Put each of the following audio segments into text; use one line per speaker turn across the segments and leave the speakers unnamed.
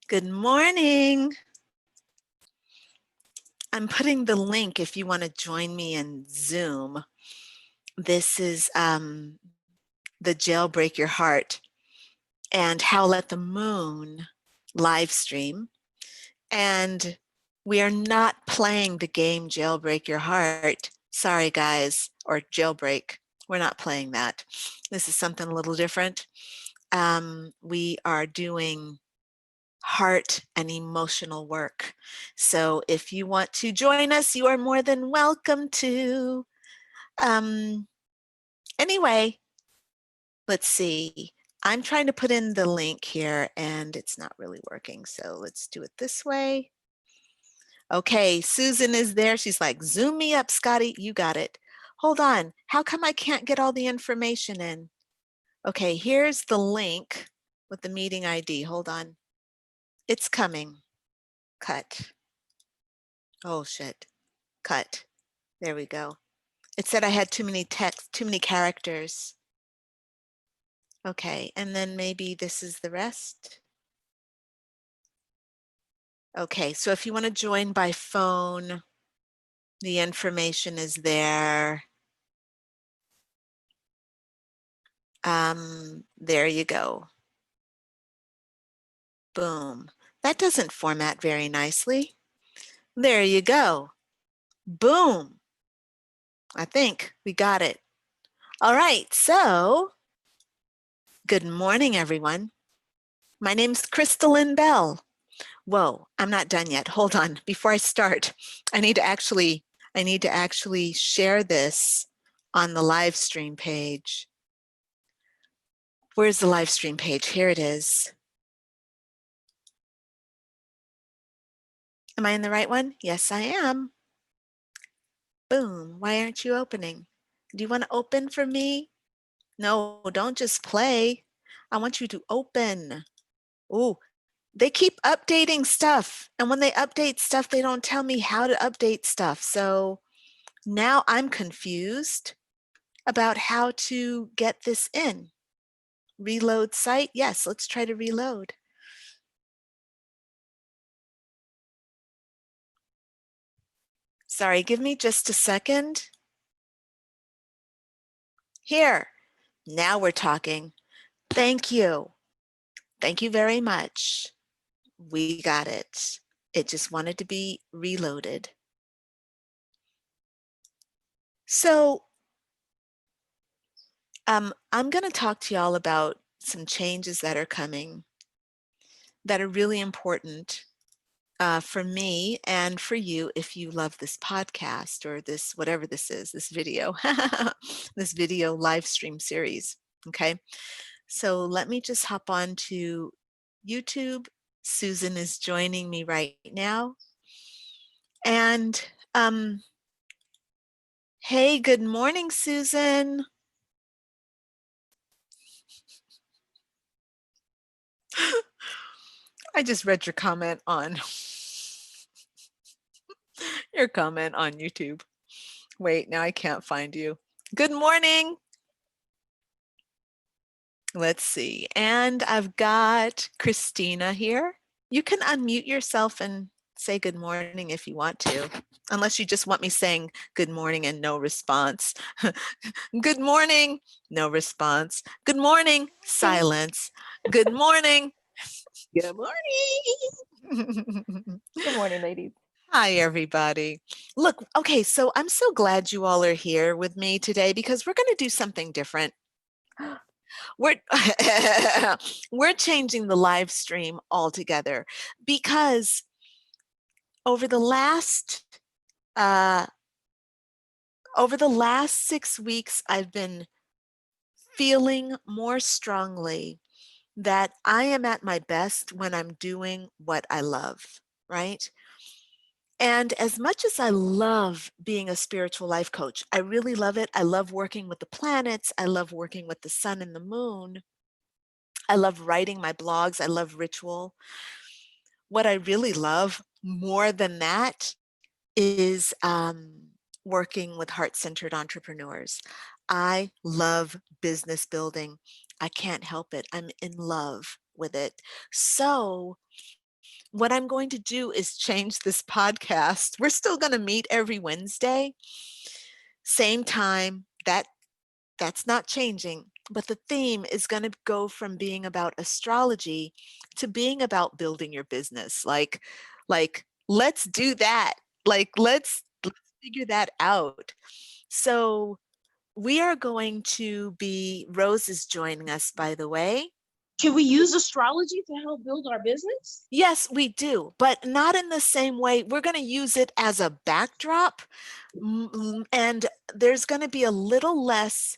Good morning. I'm putting the link if you want to join me in Zoom. This is the Jailbreak Your Heart and Howl at the Moon live stream. And we are not playing the game Jailbreak Your Heart. Sorry, guys, or Jailbreak. We're not playing that. This is something a little different. We are doing heart and emotional work. So if you want to join us, you are more than welcome to. Anyway, let's see. I'm trying to put in the link here and it's not really working. So let's do it this way. Okay, Susan is there. She's like, zoom me up, Scotty. You got it. Hold on. How come I can't get all the information in? Okay, here's the link with the meeting ID. Hold on. It's coming. Cut. Oh, shit. Cut. There we go. It said I had too many text, too many characters. Okay, and then maybe this is the rest. Okay, so if you want to join by phone, the information is there. There you go. Boom. That doesn't format very nicely. There you go. Boom. I think we got it. All right, so good morning, everyone. My name's Crystalline Bell. Whoa, I'm not done yet. Hold on. Before I start, I need to actually share this on the live stream page. Where's the live stream page? Here it is. Am I in the right one? Yes, I am. Boom. Why aren't you opening? Do you want to open for me? No, don't just play. I want you to open. Ooh, they keep updating stuff. And when they update stuff, they don't tell me how to update stuff. So now I'm confused about how to get this in. Reload site? Yes, let's try to reload. Sorry, give me just a second. Here, now we're talking. Thank you. Thank you very much. We got it. It just wanted to be reloaded. So I'm going to talk to y'all about some changes that are coming that are really important for me and for you if you love this podcast or this, whatever this is, this video, this video live stream series. Okay, so let me just hop on to YouTube. Susan is joining me right now. And hey, good morning, Susan. I just read your comment on YouTube. Wait, now I can't find you. Good morning. Let's see. And I've got Christina here. You can unmute yourself and say good morning if you want to, unless you just want me saying good morning and no response. Good morning, no response. Good morning, silence. Good morning.
Good morning. Good morning, ladies.
Hi, everybody. Look, okay, so I'm so glad you all are here with me today because we're going to do something different. We're we're changing the live stream altogether because over the last 6 weeks, I've been feeling more strongly that I am at my best when I'm doing what I love, right? And as much as I love being a spiritual life coach, I really love it. I love working with the planets. I love working with the sun and the moon. I love writing my blogs. I love ritual. What I really love more than that is working with heart-centered entrepreneurs. I love business building. I can't help it. I'm in love with it. So what I'm going to do is change this podcast. We're still going to meet every Wednesday, same time. That's not changing. But the theme is going to go from being about astrology to being about building your business. Like let's do that. Like let's figure that out. So we are going to be, Rose is joining us, by the way.
Can we use astrology to help build our business?
Yes, we do, but not in the same way. We're going to use it as a backdrop, and there's going to be a little less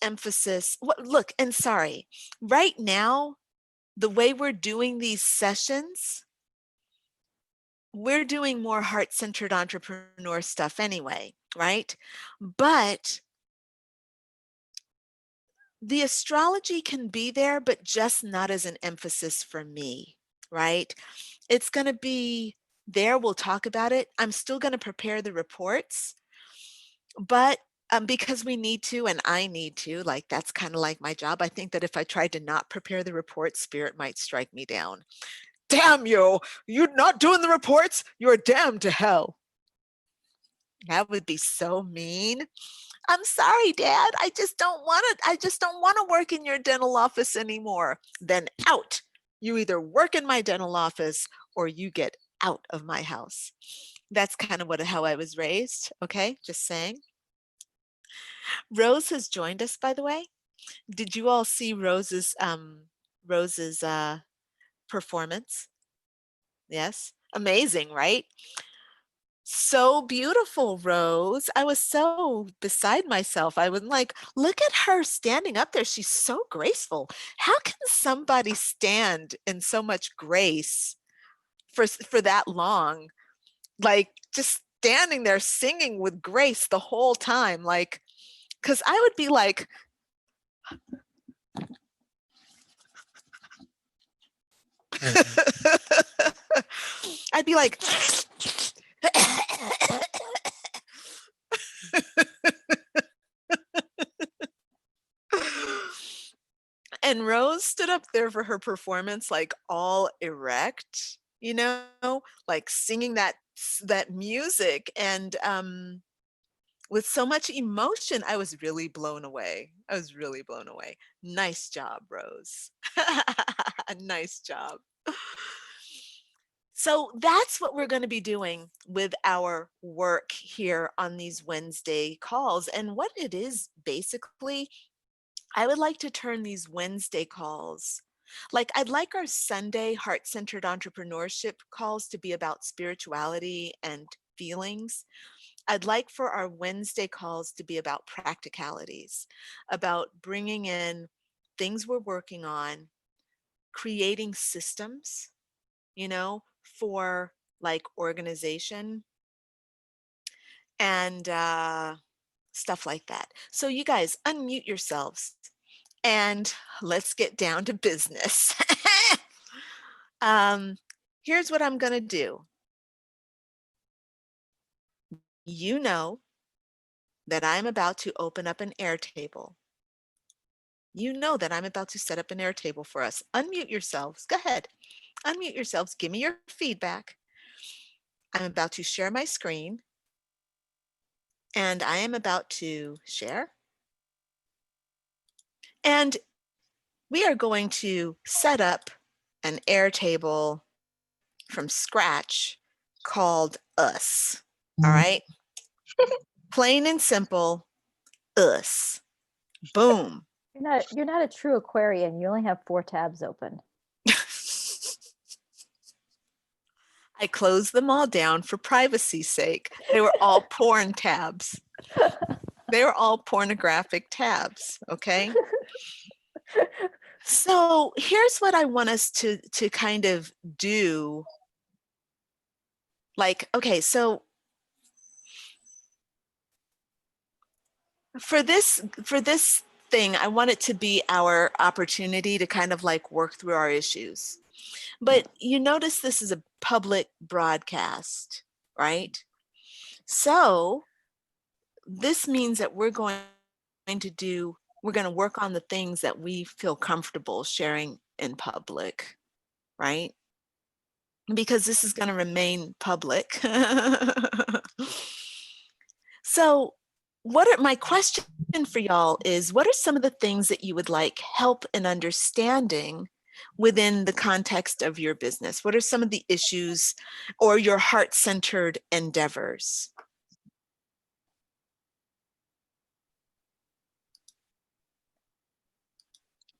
emphasis. Look, and sorry, right now, the way we're doing these sessions, we're doing more heart-centered entrepreneur stuff anyway, right? But the astrology can be there, but just not as an emphasis for me, right? It's going to be there. We'll talk about it. I'm still going to prepare the reports, but because we need to, and I need to, like, that's kind of like my job. I think that if I tried to not prepare the report, spirit might strike me down. Damn you, you're not doing the reports, you're damned to hell. That would be so mean. I'm sorry, Dad. I just don't want to work in your dental office anymore. Then out. You either work in my dental office or you get out of my house. That's kind of how I was raised. Okay, just saying. Rose has joined us, by the way. Did you all see Rose's performance? Yes, amazing, right? So beautiful, Rose. I was so beside myself. I was like, look at her standing up there. She's so graceful. How can somebody stand in so much grace for that long? Like just standing there singing with grace the whole time. Like, because I would be like, I'd be like, and Rose stood up there for her performance, like all erect, like singing that music, and with so much emotion. I was really blown away. Nice job, Rose. Nice job. So that's what we're going to be doing with our work here on these Wednesday calls. And what it is basically, I would like to turn these Wednesday calls, like I'd like our Sunday heart-centered entrepreneurship calls to be about spirituality and feelings. I'd like for our Wednesday calls to be about practicalities, about bringing in things we're working on, creating systems, for like organization and stuff like that. So you guys unmute yourselves and let's get down to business. Here's what I'm going to do. You know that I'm about to open up an Airtable. You know that I'm about to set up an Airtable for us. Unmute yourselves. Go ahead. Unmute yourselves. Give me your feedback. I'm about to share my screen. And I am about to share. And we are going to set up an Airtable from scratch called Us. All right? Plain and simple, Us. Boom.
You're not a true Aquarian. You only have 4 tabs open.
I closed them all down for privacy's sake. They were all porn tabs. They were all pornographic tabs, okay? So here's what I want us to kind of do. Like, okay, so for this thing, I want it to be our opportunity to kind of like work through our issues. But you notice this is a public broadcast, right? So this means that we're going to work on the things that we feel comfortable sharing in public, right? Because this is going to remain public. So my question for y'all is, what are some of the things that you would like help in understanding within the context of your business? What are some of the issues or your heart-centered endeavors?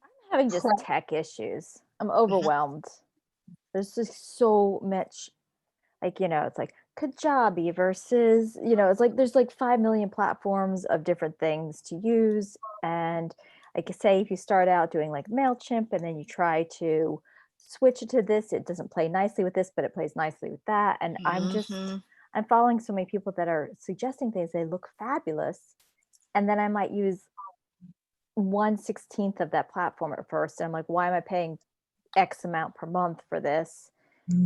I'm having just tech issues. I'm overwhelmed. There's just so much, like, it's like Kajabi versus, it's like there's like 5 million platforms of different things to use. And like I say, if you start out doing like MailChimp and then you try to switch it to this, it doesn't play nicely with this, but it plays nicely with that. And I'm following so many people that are suggesting things, they look fabulous. And then I might use 1/16 of that platform at first. And I'm like, why am I paying X amount per month for this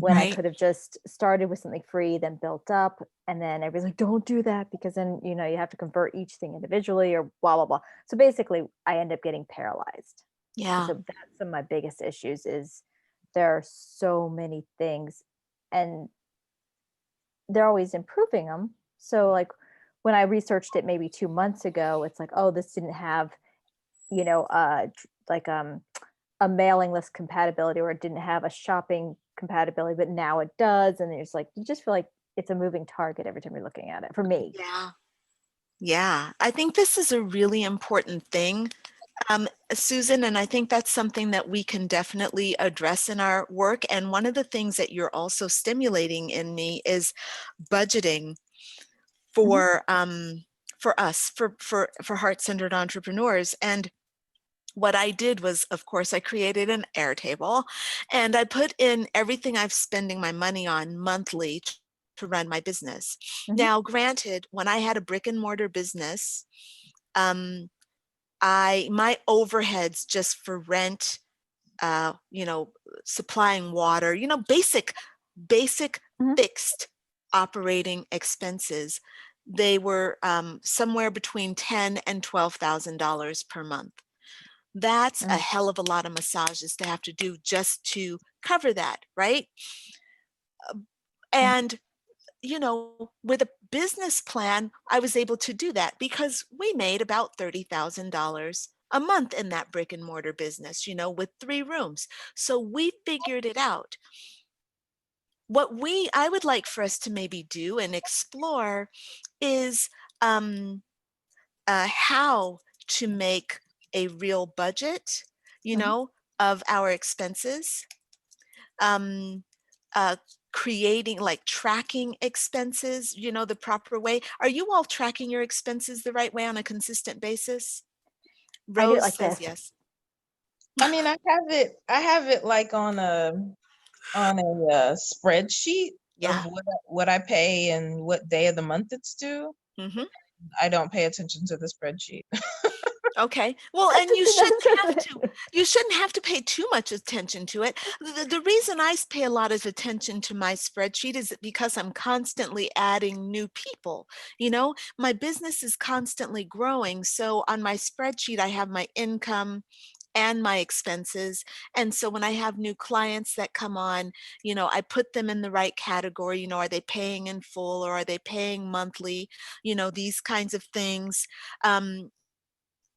when I
Right.
could have just started with something free, then built up? And then everybody's like, don't do that, because then, you have to convert each thing individually or blah, blah, blah. So basically I end up getting paralyzed.
Yeah.
So that's some of my biggest issues is there are so many things and they're always improving them. So like when I researched it maybe 2 months ago, it's like, oh, this didn't have, like a mailing list compatibility, or it didn't have a shopping compatibility, but now it does. And it's like, you just feel like it's a moving target every time you're looking at it, for me.
Yeah. Yeah. I think this is a really important thing, Susan, and I think that's something that we can definitely address in our work. And one of the things that you're also stimulating in me is budgeting for us, for heart-centered entrepreneurs. And what I did was, of course, I created an Airtable and I put in everything I'm spending my money on monthly to run my business. Now, granted, when I had a brick and mortar business, my overheads just for rent, supplying water, basic fixed operating expenses, they were somewhere between $10,000 and $12,000 per month. That's a hell of a lot of massages to have to do just to cover that, right? And with a business plan, I was able to do that because we made about $30,000 a month in that brick and mortar business, with 3 rooms. So we figured it out. What I would like for us to maybe do and explore is how to make a real budget, of our expenses. Creating, like, tracking expenses, the proper way. Are you all tracking your expenses the right way on a consistent basis?
I do it
Rose
like
says
this.
yes.
I mean, I have it like on a spreadsheet
Yeah.
of what I pay and what day of the month it's due. I don't pay attention to the spreadsheet.
Okay. Well, and you shouldn't have to pay too much attention to it. The reason I pay a lot of attention to my spreadsheet is because I'm constantly adding new people. My business is constantly growing. So on my spreadsheet, I have my income and my expenses. And so when I have new clients that come on, I put them in the right category. Are they paying in full or are they paying monthly? These kinds of things.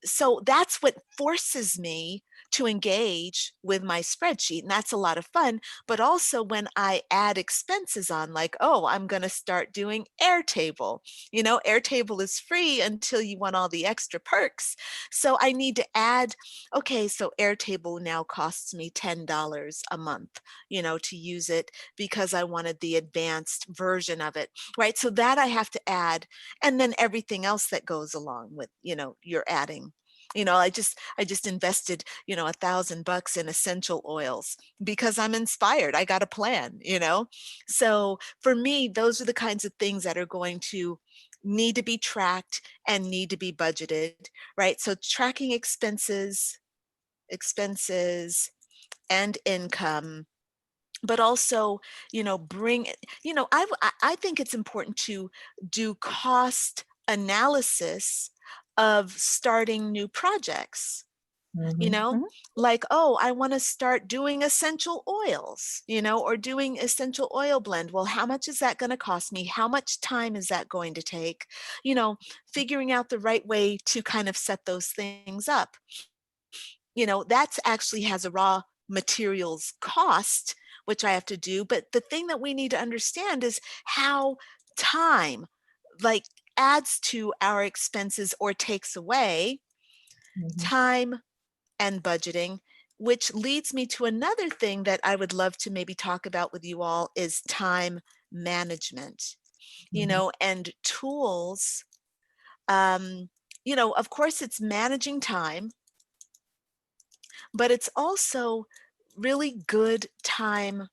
So that's what forces me to engage with my spreadsheet. And that's a lot of fun. But also when I add expenses on, like, oh, I'm going to start doing Airtable. Airtable is free until you want all the extra perks. So I need to add, okay, so Airtable now costs me $10 a month, to use it because I wanted the advanced version of it, right? So that I have to add. And then everything else that goes along with, you're adding. I just invested, $1,000 in essential oils because I'm inspired. I got a plan, So for me, those are the kinds of things that are going to need to be tracked and need to be budgeted, right? So tracking expenses and income, but also, bring, I think it's important to do cost analysis of starting new projects, You
Mhm.
know, like, oh, I want to start doing essential oils, you know, or doing essential oil blend. Well, how much is that going to cost me? How much time is that going to take? You know, figuring out the right way to kind of set those things up. You know, that's actually has a raw materials cost, which I have to do. But the thing that we need to understand is how time like adds to our expenses or takes away
Mhm.
time and budgeting, which leads me to another thing that I would love to maybe talk about with you all is time management, you
Mhm.
know, and tools. You know, of course, it's managing time, but it's also really good time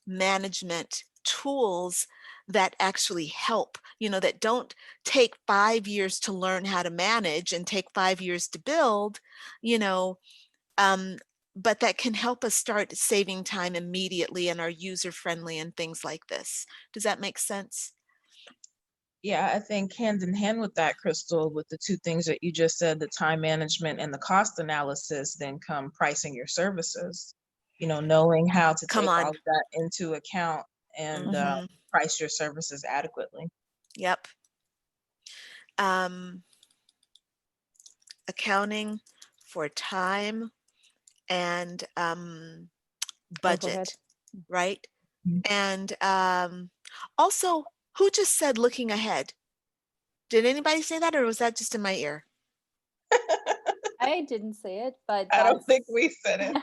management tools that actually help, you know, that don't take 5 years to learn how to manage and take 5 years to build, you know, um, but that can help us start saving time immediately and are user friendly and things like this. Does that make sense?
Yeah, I think hand in hand with that, Crystal, with the two things that you just said, the time management and the cost analysis, then come pricing your services. You know, knowing how to
Come
take all
on.
of that into account and
Mhm.
price your services adequately.
Yep. Um, accounting for time and
Overhead.
budget, right?
Mhm.
And also, who just said looking ahead? Did anybody say that, or was that just in my ear?
I didn't say it, but
I don't
that's
think we said it.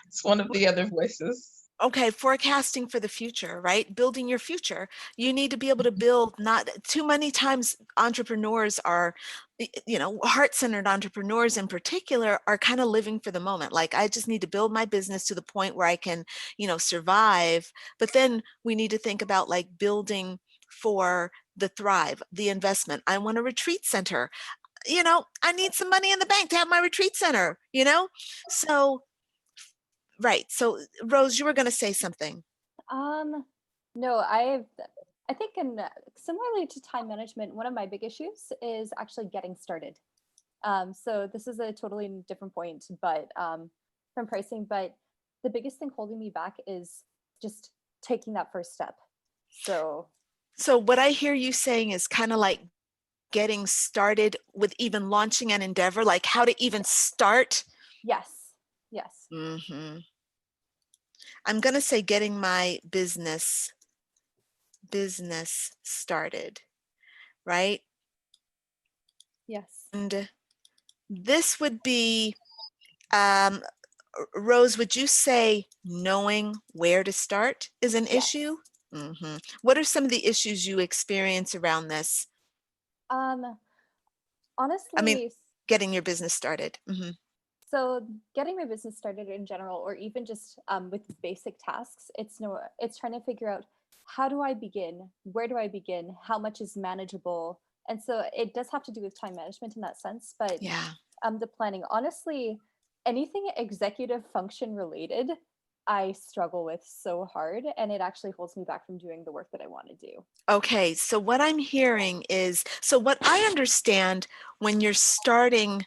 It's one of the other voices.
Okay, forecasting for the future, right? Building your future. You need to be able to build, not too many times entrepreneurs are, you know, heart-centered entrepreneurs in particular are kind of living for the moment. Like, I just need to build my business to the point where I can, you know, survive. But then we need to think about like building for the thrive, the investment. I want a retreat center. You know, I need some money in the bank to have my retreat center, you know? So, right. So, Rose, you were going to say something.
Um, no, I think similarly to time management, one of my big issues is actually getting started. So this is a totally different point, but from pricing, but the biggest thing holding me back is just taking that first step. So
So what I hear you saying is kind of like getting started with even launching an endeavor, like how to even start.
yes, yes,
hmm I'm going to say getting my business started, right?
yes,
And this would be, um, Rose, would you say knowing where to start is an
yes.
issue? What are some of the issues you experience around this?
Um,
I mean,
honestly,
getting your business started.
so getting my business started in general, or even just with basic tasks, it's trying to figure out how do I begin, where do I begin, how much is manageable, and so it does have to do with time management in that sense. But
Yeah.
the planning, honestly, anything executive function related, I struggle with so hard, and it actually holds me back from doing the work that I want to do.
Okay, so what I'm hearing is, so what I understand when you're starting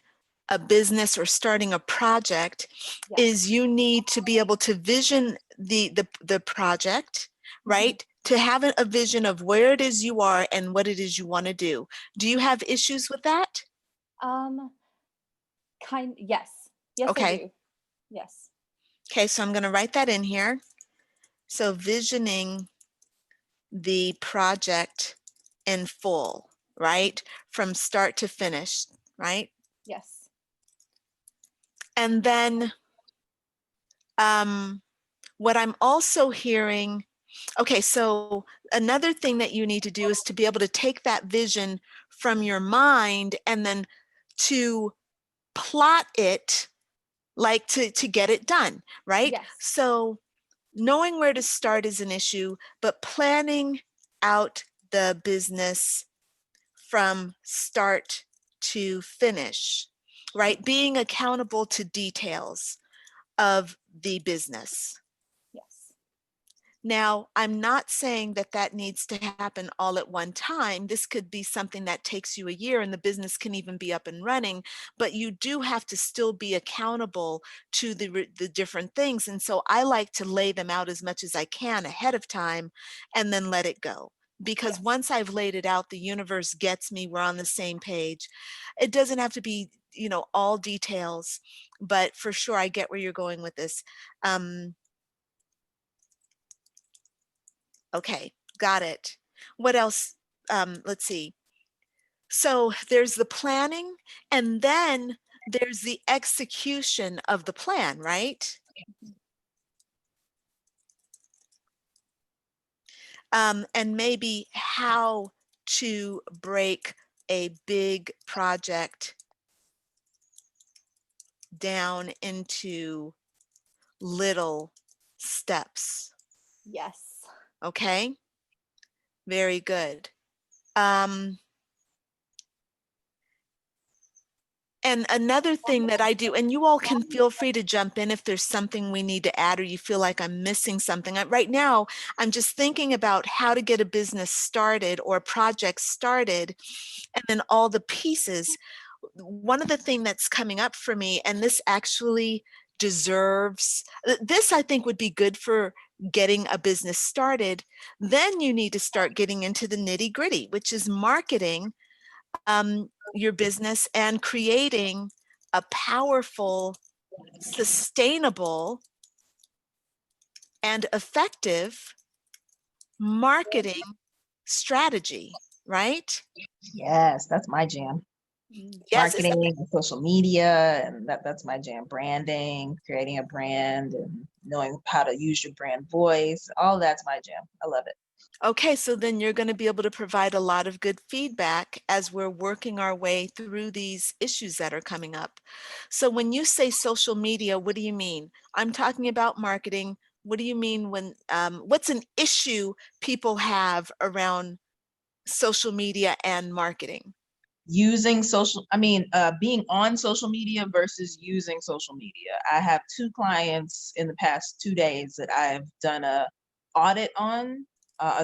a business or starting a project
Yes.
is you need to be able to vision the project,
Mhm.
right? To have a vision of where it is you are and what it is you want to do. Do you have issues with that?
Um, yes, yes, I
Okay.
do. Yes,
Okay, so I'm going to write that in here. So visioning the project in full, right? From start to finish, right?
yes,
And then what I'm also hearing, okay, so another thing that you need to do is to be able to take that vision from your mind and then to plot it, like to get it done, right?
yes,
So knowing where to start is an issue, but planning out the business from start to finish, right? Being accountable to details of the business.
yes.
Now, I'm not saying that that needs to happen all at one time. This could be something that takes you a year and the business can even be up and running, but you do have to still be accountable to the different things. And so I like to lay them out as much as I can ahead of time and then let it go. Because once I've laid it out, the universe gets me, we're on the same page. It doesn't have to be, all details, but for sure, I get where you're going with this. Okay, got it. What else? Let's see. So there's the planning, and then there's the execution of the plan, right? And maybe how to break a big project down into little steps.
Yes.
Okay, very good. And another thing that I do, and you all can feel free to jump in if there's something we need to add or you feel like I'm missing something. Right now, I'm just thinking about how to get a business started or a project started, and then all the pieces. One of the things that's coming up for me, and this actually deserves, this I think would be good for getting a business started. Then you need to start getting into the nitty gritty, which is marketing your business and creating a powerful, sustainable, and effective marketing strategy, right?
Yes, that's my jam.
Yes.
Marketing and social media, and that's my jam. Branding, creating a brand, and knowing how to use your brand voice. All that's my jam. I love it.
Okay, so then you're going to be able to provide a lot of good feedback as we're working our way through these issues that are coming up. So when you say social media, what do you mean? I'm talking about marketing. What do you mean when, what's an issue people have around social media and marketing?
Using being on social media versus using social media. I have 2 clients in the past 2 days that I've done a audit on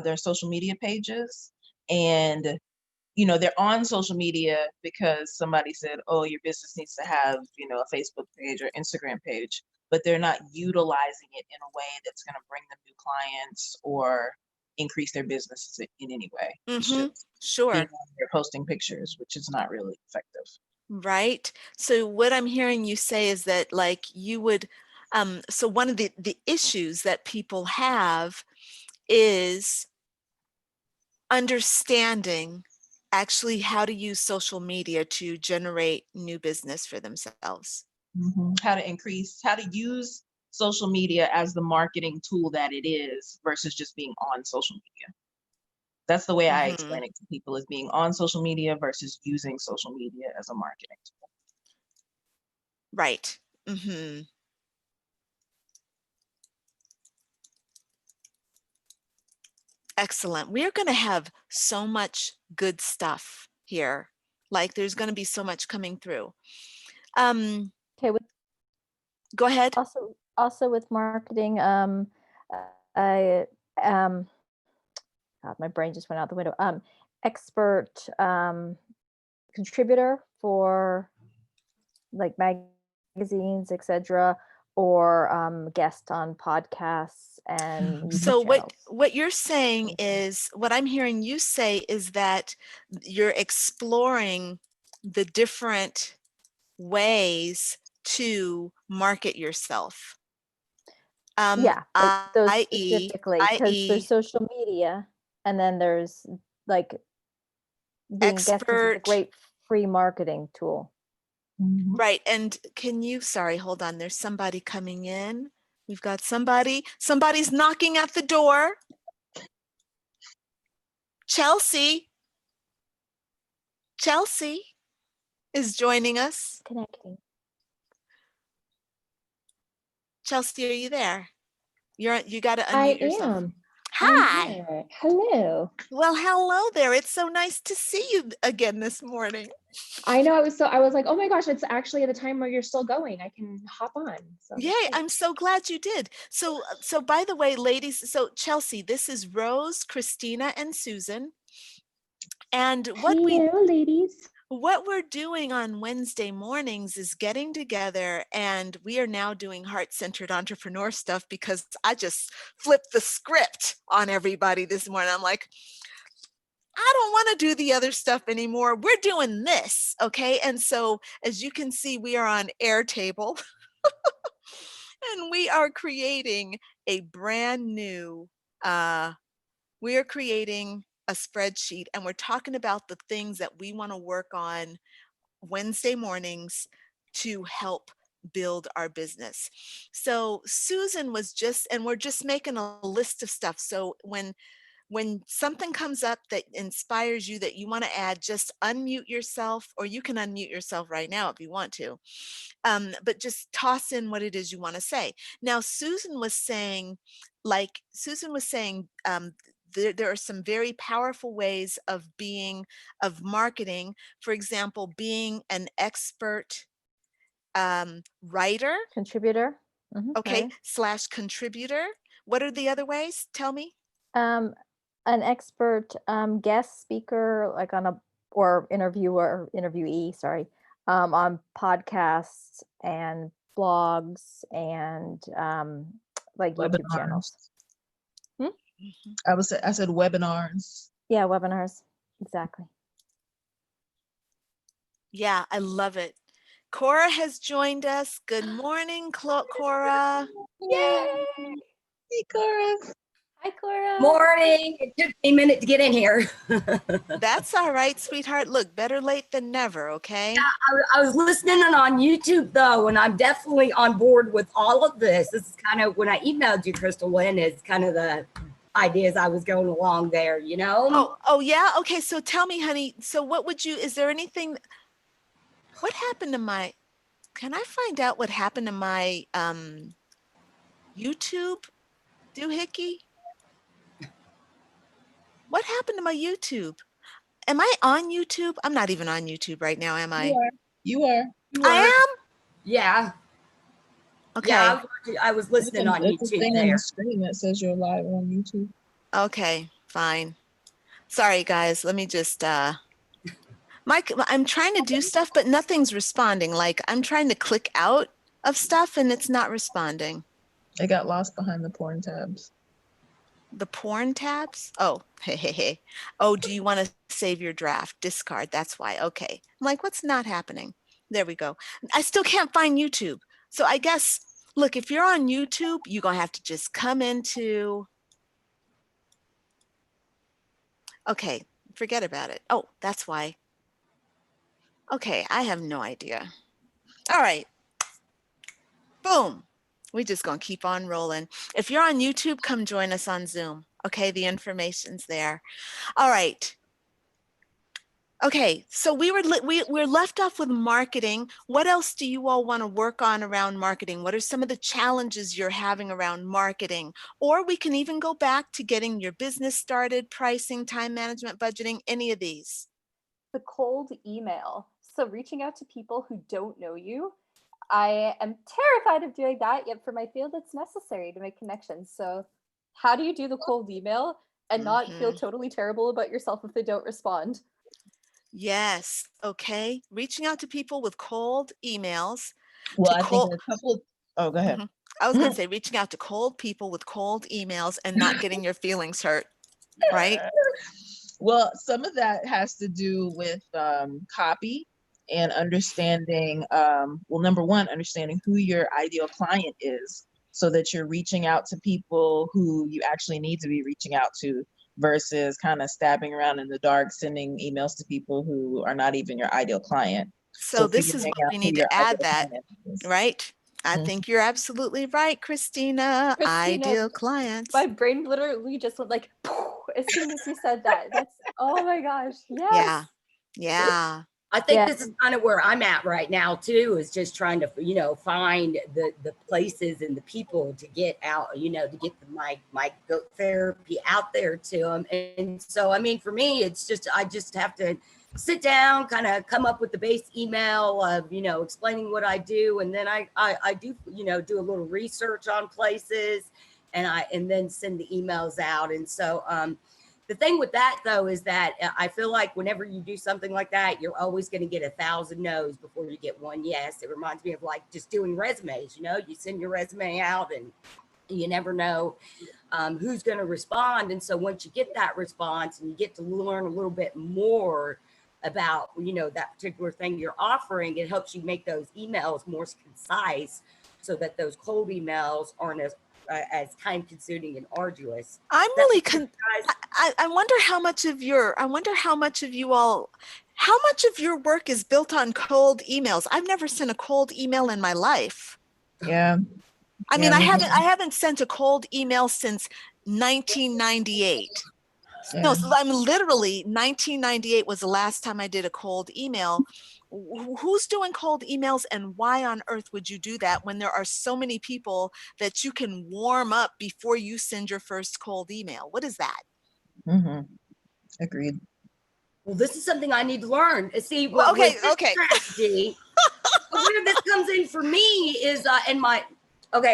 their social media pages, and they're on social media because somebody said, oh, your business needs to have a Facebook page or Instagram page, but they're not utilizing it in a way that's going to bring them new clients or increase their businesses in any way. It's just being
Sure.
on there posting pictures, which is not really effective.
Right. So what I'm hearing you say is that like you would, so one of the issues that people have is understanding actually how to use social media to generate new business for themselves.
How to use social media as the marketing tool that it is versus just being on social media. That's the way I explain it to people, is being on social media versus using social media as a marketing tool.
Right. Excellent. We're going to have so much good stuff here. Like there's going to be so much coming through.
Okay,
Go ahead.
Also with marketing, I God, my brain just went out the window. Expert contributor for like magazines, etc., or guest on podcasts and YouTube
So
channels.
what you're saying is, what I'm hearing you say is that you're exploring the different ways to market yourself.
Yeah, like those specifically, because
i.e.
there's social media, and then there's like being a guest is a
expert.
great free marketing tool.
Right. And can you, sorry, hold on. There's somebody coming in. We've got somebody's knocking at the door. Chelsea is joining us.
Connecting.
Chelsea, are you there? You got to
I
unmute yourself.
am.
Hi.
here. Hello.
Well, hello there. It's so nice to see you again this morning.
I know. I was like, oh my gosh, it's actually at a time where you're still going. I can hop on. So that's
Yay,
great.
I'm so glad you did. So by the way, ladies, so Chelsea, this is Rose, Christina, and Susan. And
Hello, ladies.
what we're doing on Wednesday mornings is getting together, and we are now doing heart-centered entrepreneur stuff because I just flipped the script on everybody this morning. I'm like, I don't want to do the other stuff anymore. We're doing this, okay? And so as you can see, we are on Airtable and we are creating a brand new, we are creating a spreadsheet, and we're talking about the things that we want to work on Wednesday mornings to help build our business. So Susan was just, and we're just making a list of stuff. So when something comes up that inspires you that you want to add, just unmute yourself, or you can unmute yourself right now if you want to. But just toss in what it is you want to say. Now, Susan was saying, there are some very powerful ways of marketing. For example, being an expert writer,
Contributor.
okay,
Right.
/ contributor. What are the other ways? Tell me.
An expert guest speaker, like or interviewee, sorry, on podcasts and blogs and like YouTube channels.
I said webinars.
Yeah, webinars. Exactly.
Yeah, I love it. Cora has joined us. Good morning, Cora.
Yay! Hey, Cora.
Hi, Cora.
Morning. It took me a minute to get in here.
That's all right, sweetheart. Look, better late than never, okay?
Yeah, I was listening on YouTube though, and I'm definitely on board with all of this. This is kind of when I emailed you, Crystal Lynn, is kind of the ideas I was going along there, you know?
Oh yeah? Okay, so tell me, honey, so is there anything, what happened to can I find out what happened to my YouTube doohickey? What happened to my YouTube? Am I on YouTube? I'm not even on YouTube right now, am I?
You are.
I am?
Yeah.
Okay.
Yeah, I was listening on
It's a
YouTube
thing
there.
on the screen that says you're live on YouTube.
Okay, fine. Sorry, guys. Let me just, Mike, I'm trying to do stuff, but nothing's responding. Like, I'm trying to click out of stuff and it's not responding.
I got lost behind the porn tabs.
The porn tabs? Oh, hey. Oh, do you want to save your draft? Discard. That's why. Okay. I'm like, what's not happening? There we go. I still can't find YouTube. So I guess, look, if you're on YouTube, you're going to have to just come into. Okay. Forget about it. Oh, that's why. Okay. I have no idea. All right. Boom. We're just going to keep on rolling. If you're on YouTube, come join us on Zoom. Okay, the information's there. All right. Okay, so we're left off with marketing. What else do you all want to work on around marketing? What are some of the challenges you're having around marketing? Or we can even go back to getting your business started, pricing, time management, budgeting, any of these.
The cold email. So reaching out to people who don't know you. I am terrified of doing that, yet for my field, it's necessary to make connections. So how do you do the cold email and not feel totally terrible about yourself if they don't respond?
Yes. Okay. Reaching out to people with cold emails.
Well, I think a couple. Oh, go ahead.
I was going to say reaching out to cold people with cold emails and not getting your feelings hurt, right?
Well, some of that has to do with copy and understanding, well, number one, understanding who your ideal client is so that you're reaching out to people who you actually need to be reaching out to versus kind of stabbing around in the dark, sending emails to people who are not even your ideal client.
So this is what we need to add that, right? I think you're absolutely right, Christina. Ideal clients.
My brain literally just went like, as soon as you said that. That's, oh my gosh, yes.
Yeah.
I think
Yeah.
this is kind of where I'm at right now too, is just trying to, find the places and the people to get out, to get my goat therapy out there to them. And so, I mean, for me, it's just, I just have to sit down, kind of come up with the base email of, explaining what I do. And then I do, do a little research on places and then send the emails out. And so, the thing with that though is that I feel like whenever you do something like that, you're always going to get 1,000 no's before you get one yes. It reminds me of like just doing resumes. You send your resume out and you never know who's going to respond. And so once you get that response and you get to learn a little bit more about that particular thing you're offering, it helps you make those emails more concise so that those cold emails aren't as time consuming and arduous.
I'm really I wonder how much of your work is built on cold emails. I've never sent a cold email in my life.
Yeah.
I mean, I haven't sent a cold email since 1998.
Yeah.
No, so I'm literally 1998 was the last time I did a cold email. Who's doing cold emails, and why on earth would you do that when there are so many people that you can warm up before you send your first cold email? What is that?
Mm-hmm. Agreed.
Well, this is something I need to learn. See,
Okay.
strategy, where this comes in for me is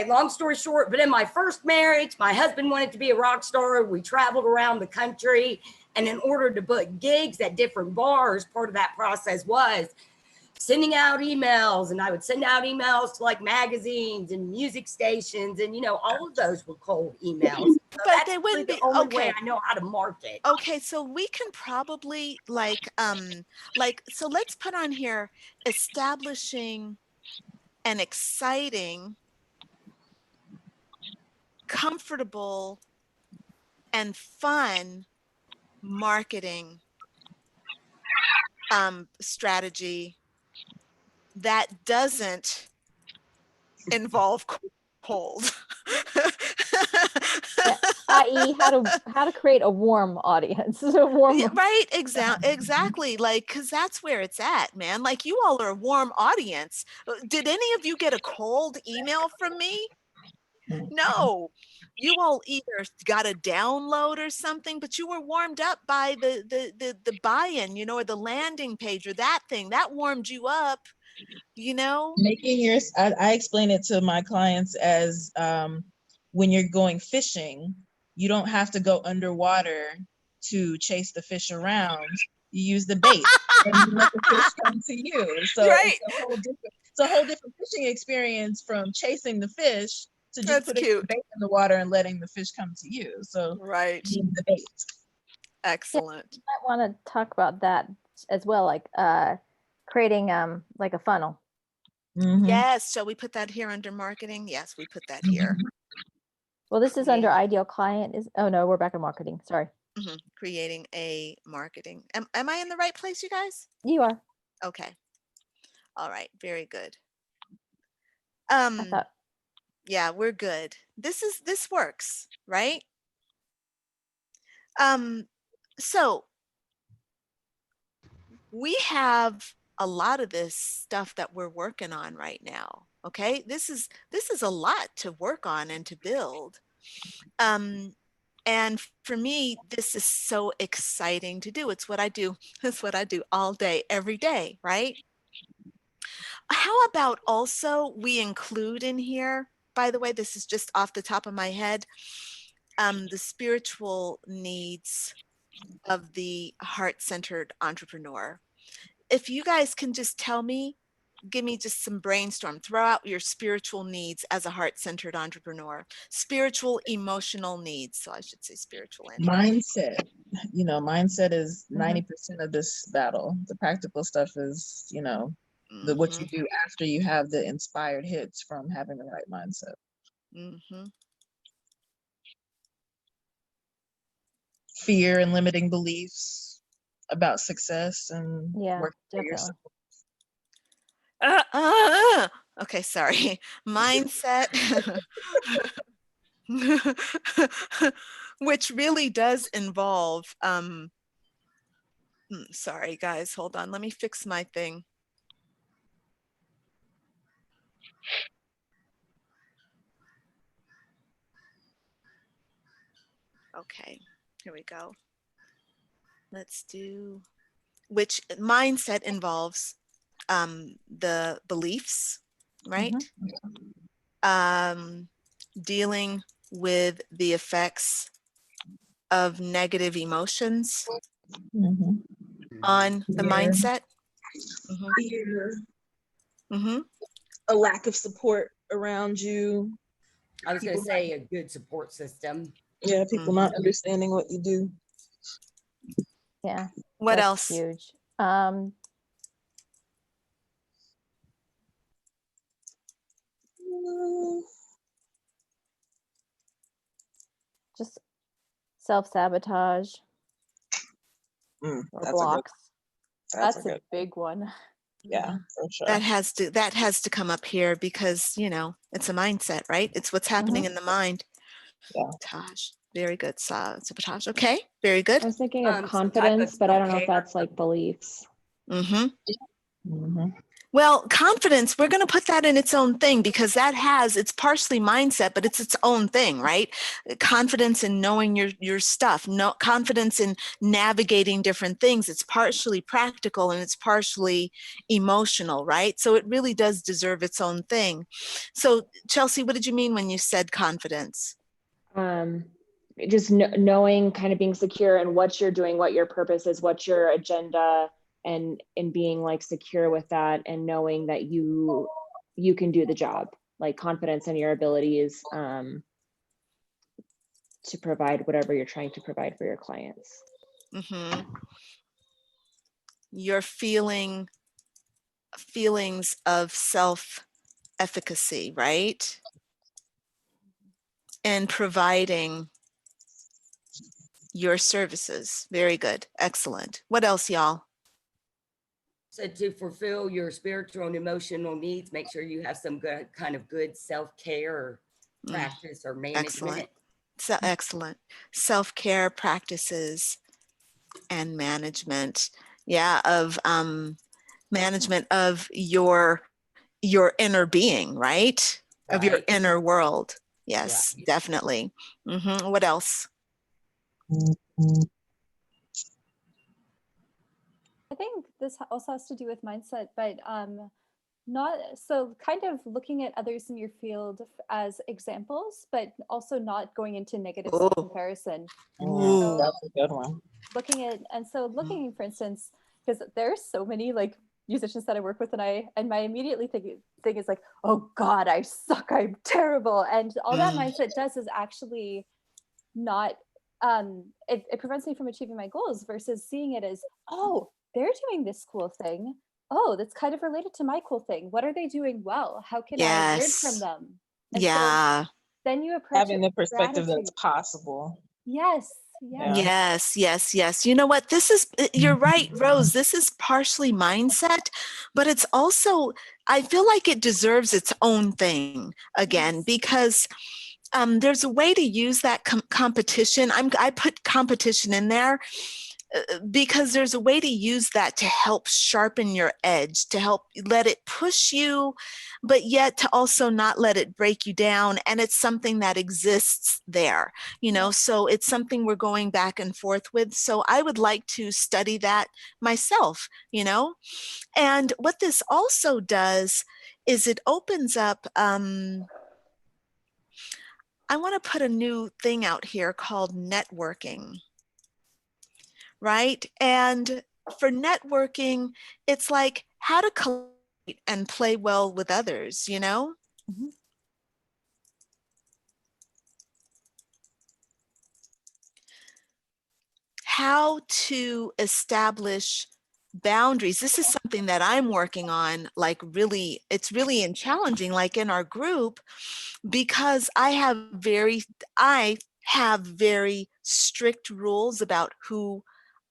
long story short, but in my first marriage, my husband wanted to be a rock star. We traveled around the country. And in order to book gigs at different bars, part of that process was sending out emails. And I would send out emails to like magazines and music stations. And, all of those were cold emails. So
But they wouldn't be
the only way I know how to market.
Okay, so we can probably so let's put on here establishing an exciting, comfortable, and fun marketing strategy that doesn't involve cold.
I.e., how to create a warm audience.
Right, exactly. Like, because that's where it's at, man. Like, you all are a warm audience. Did any of you get a cold email from me? No. You all either got a download or something, but you were warmed up by the buy-in, or the landing page or that thing that warmed you up.
Making I explain it to my clients as when you're going fishing, you don't have to go underwater to chase the fish around. You use the bait and you let the fish come to you. So
right.
it's a whole different fishing experience from chasing the fish to just putting the bait in the water and letting the fish come to you. So
right.
The bait.
Excellent.
You might want to talk about that as well, like creating like a funnel.
Mm-hmm.
Yes. Shall we put that here under marketing? Yes, we put that here.
Well, this is under ideal client. Oh no, we're back in marketing. Sorry.
Mm-hmm. Creating a marketing. Am I in the right place, you guys?
You are.
Okay. All right. Very good.
I thought.
Yeah, we're good. This works, right? So we have a lot of this stuff that we're working on right now. Okay, this is a lot to work on and to build. And for me, this is so exciting to do. It's what I do. It's what I do all day, every day, right? How about also we include in here, by the way, this is just off the top of my head, the spiritual needs of the heart-centered entrepreneur. If you guys can just give me just some brainstorm, throw out your spiritual needs as a heart-centered entrepreneur, spiritual, emotional needs. So I should say spiritual and
mindset. Mindset is 90% of this battle. The practical stuff is, what you do after you have the inspired hits from having the right mindset.
Mm-hmm.
Fear and limiting beliefs about success and working for yourself.
Okay, sorry. Mindset, which really does involve Sorry, guys, hold on. Let me fix my thing. Okay, here we go. Let's do, which mindset involves the beliefs, right? Dealing with the effects of negative emotions
Mhm.
on the
Fear.
mindset.
Fear,
Mm-hmm.
a lack of support around you.
I was going to
People
say a good support system.
Yeah, people not understanding what you do.
Yeah.
What
that's
else?
Huge. Just self-sabotage or
That's
blocks. That's
a good.
a big one.
Yeah, for sure.
That has to come up here because, you know, it's a mindset, right? It's what's happening in the mind.
Yeah.
Sabotage. Very good. Sabotage. Okay. Very good.
I was thinking of
Some type
confidence,
of
but I don't know if
self-care.
that's like beliefs.
Well, confidence, we're going to put that in its own thing because it's partially mindset, but it's its own thing, right? Confidence in knowing your stuff, confidence in navigating different things. It's partially practical and it's partially emotional, right? So it really does deserve its own thing. So Chelsea, what did you mean when you said confidence?
Just knowing, kind of being secure in what you're doing, what your purpose is, what your agenda, and being like secure with that, and knowing that you can do the job, like confidence in your abilities to provide whatever you're trying to provide for your clients.
Your feelings of self-efficacy, right? And providing your services. Very good. Excellent. What else, y'all?
So to fulfill your spiritual and emotional needs, make sure you have some good self-care practice or management.
Excellent. So excellent. Self-care practices and management. Yeah, of management of your inner being, right? Of your inner world. Yes, definitely. What else?
I think this also has to do with mindset, but not so kind of looking at others in your field as examples, but also not going into negative self-comparison.
So, that's a good one.
Looking, for instance, because there's so many like musicians that I work with, and my immediately thing is like, oh God, I suck, I'm terrible. And all that mindset does is actually not, it prevents me from achieving my goals versus seeing it as, oh, they're doing this cool thing. Oh, that's kind of related to my cool thing. What are they doing well? How can I learn from them? And so then you approach
having the perspective that's possible.
Yes.
Yes. You know what? You're right, Rose. This is partially mindset, but it's also, I feel like it deserves its own thing again, because there's a way to use that competition. I put competition in there because there's a way to use that to help sharpen your edge, to help let it push you, but yet to also not let it break you down. And it's something that exists there, you know, so it's something we're going back and forth with. So I would like to study that myself, you know. And what this also does is it opens up, I want to put a new thing out here called networking. Right? And for networking, it's like how to collaborate and play well with others, you know? How to establish boundaries. This is something that I'm working on, like really, it's really challenging, like in our group, because I have very strict rules about who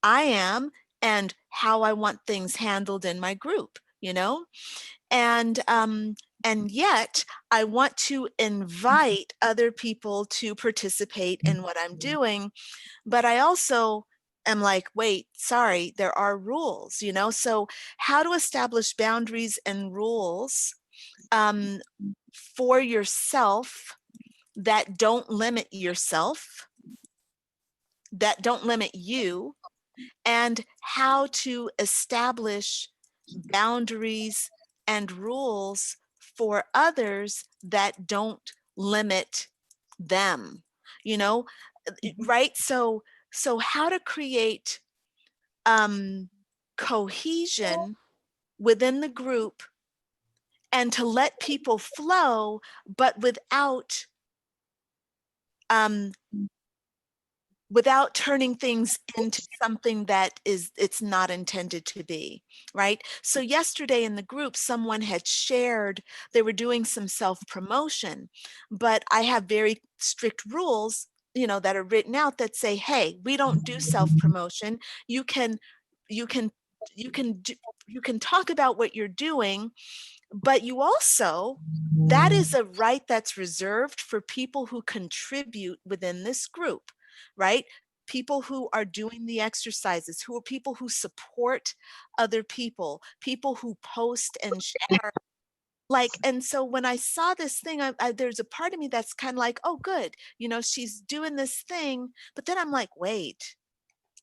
I am and how I want things handled in my group, you know? And yet I want to invite other people to participate in what I'm doing, but I also am like, wait, sorry, there are rules, you know? So how to establish boundaries and rules for yourself that don't limit yourself, that don't limit you, and how to establish boundaries and rules for others that don't limit them, you know, right? So how to create cohesion within the group and to let people flow, but without turning things into something that it's not intended to be, right? So yesterday in the group, someone had shared, they were doing some self-promotion, but I have very strict rules, you know, that are written out that say, hey, we don't do self-promotion. You can talk about what you're doing, but you also, that is a right that's reserved for people who contribute within this group, right? People who are doing the exercises, who are people who support other people, people who post and share. Like, and so when I saw this thing, there's a part of me that's kind of like, oh, good, you know, she's doing this thing. But then I'm like, wait,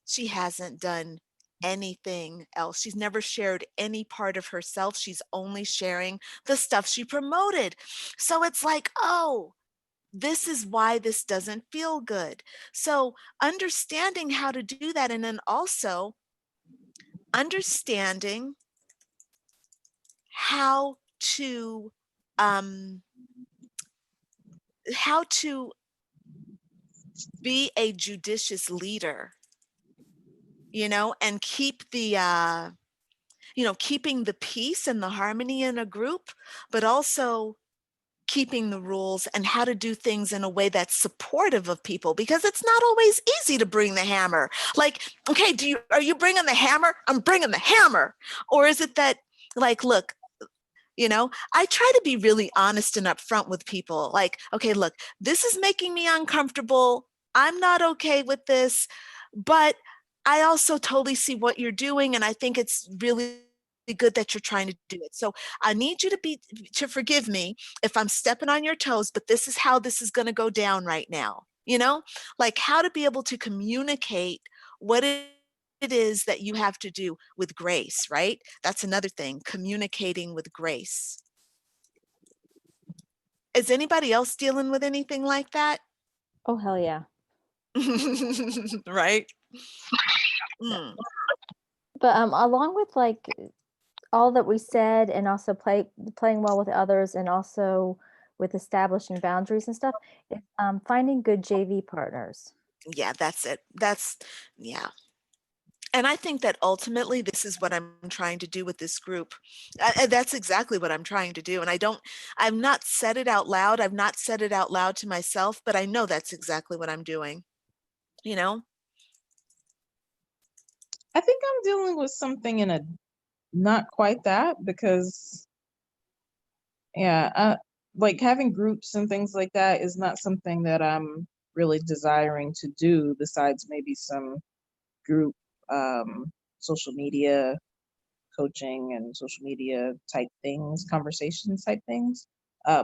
she hasn't done anything else. She's never shared any part of herself. She's only sharing the stuff she promoted. So it's like, oh, this is why this doesn't feel good. So understanding how to do that, and then also understanding how to be a judicious leader, you know, and keep the you know, keeping the peace and the harmony in a group, but also keeping the rules and how to do things in a way that's supportive of people, because it's not always easy to bring the hammer. Like, okay, are you bringing the hammer? I'm bringing the hammer. Or is it that, like, look, you know, I try to be really honest and upfront with people. Like, okay, look, this is making me uncomfortable. I'm not okay with this, but I also totally see what you're doing, and I think it's really good that you're trying to do it. So I need you to forgive me if I'm stepping on your toes, but this is how this is going to go down right now. You know, like how to be able to communicate what it is that you have to do with grace, right? That's another thing, communicating with grace. Is anybody else dealing with anything like that?
Oh, hell yeah.
Right? Mm.
But along with like all that we said, and also playing well with others, and also with establishing boundaries and stuff, is finding good JV partners.
Yeah, that's it. Yeah. And I think that ultimately this is what I'm trying to do with this group. That's exactly what I'm trying to do. And I've not said it out loud. I've not said it out loud to myself, but I know that's exactly what I'm doing, you know?
I think I'm dealing with something in a not quite that, because yeah, like having groups and things like that is not something that I'm really desiring to do, besides maybe some group social media coaching and social media type things, conversations type things.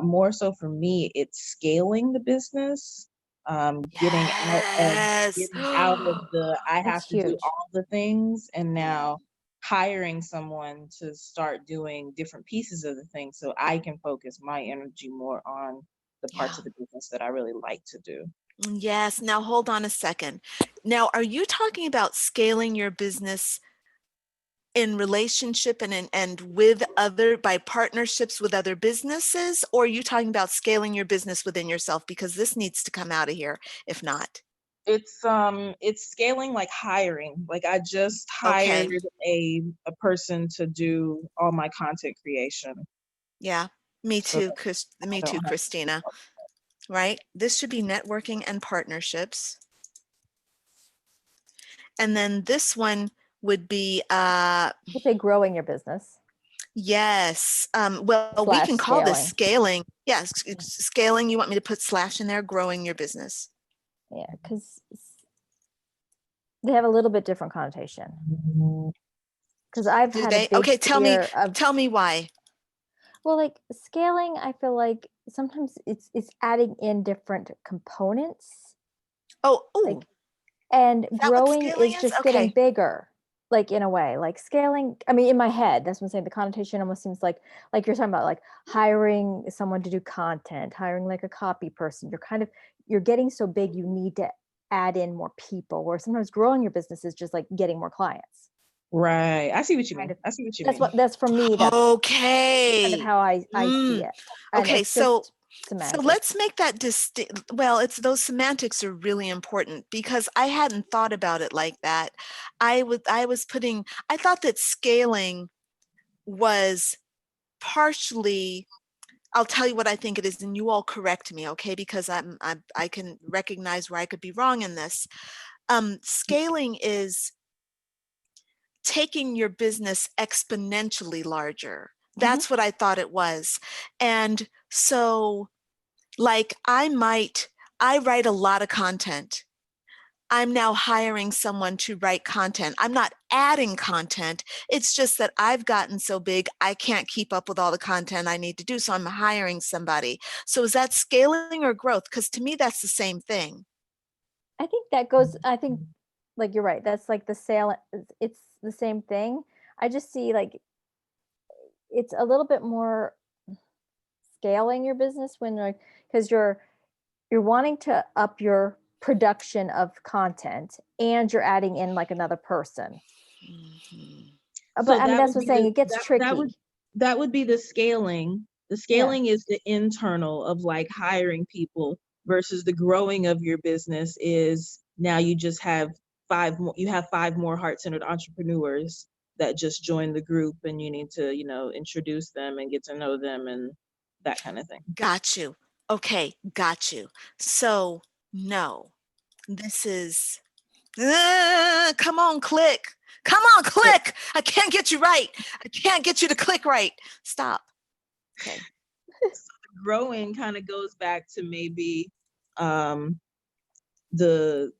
More so for me, it's scaling the business, getting
Yes.
out of the I have
That's
to do
huge.
all the things, and now hiring someone to start doing different pieces of the thing so I can focus my energy more on the parts
Yeah.
of the business that I really like to do.
Yes. Now hold on a second. Now, are you talking about scaling your business in relationship and with other, by partnerships with other businesses, or are you talking about scaling your business within yourself? Because this needs to come out of here if not.
It's scaling, like hiring. Like I just
Okay.
hired a person to do all my content creation.
Yeah, me
So
too,
I
me
don't
too,
have
Christina. Right? This should be networking and partnerships. And then this one would be
Would say growing your business.
yes. Well, we can call this scaling. Yes, scaling. You want me to put slash in there? Growing your business.
Yeah, because They have a little bit different connotation. Because I've
Do
had
they?
a big
Okay,
fear of,
tell me why.
well, like scaling, I feel like sometimes it's adding in different components.
Oh,
Like, and
is that what
growing
scaling
is
is?
just getting
Okay.
bigger, like in a way. Like scaling, I mean, in my head, that's what I'm saying. The connotation almost seems like you're talking about like hiring someone to do content, hiring like a copy person. You're getting so big, you need to add in more people. Or sometimes growing your business is just like getting more clients.
Right. I see what you
Kind
mean.
of.
I see what you
That's
mean.
that's for me. That's kind of
Okay.
how I see it. And
Okay,
it's
so
just semantics.
let's make that distinct. Well, it's those semantics are really important because I hadn't thought about it like that. I thought that scaling was partially, I'll tell you what I think it is, and you all correct me, okay? Because I can recognize where I could be wrong in this. Scaling is taking your business exponentially larger. That's what I thought it was. And so, like, I write a lot of content. I'm now hiring someone to write content. I'm not adding content. It's just that I've gotten so big, I can't keep up with all the content I need to do. So I'm hiring somebody. So is that scaling or growth? Because to me, that's the same thing.
I think that goes, I think like you're right. That's like the sale. It's the same thing. I just see like it's a little bit more scaling your business when like, because you're wanting to up your production of content and you're adding in like another person. But I mean, that's what I'm saying. It gets tricky.
That would be the scaling. The scaling is the internal of like hiring people versus the growing of your business is now you just have five more heart-centered entrepreneurs that just joined the group and you need to, introduce them and get to know them and that kind of thing.
Got you. Okay, got you. So, no, this is, come on, click. Come on, click. I can't get you right. I can't get you to click right. Stop. Okay.
So growing kind of goes back to maybe the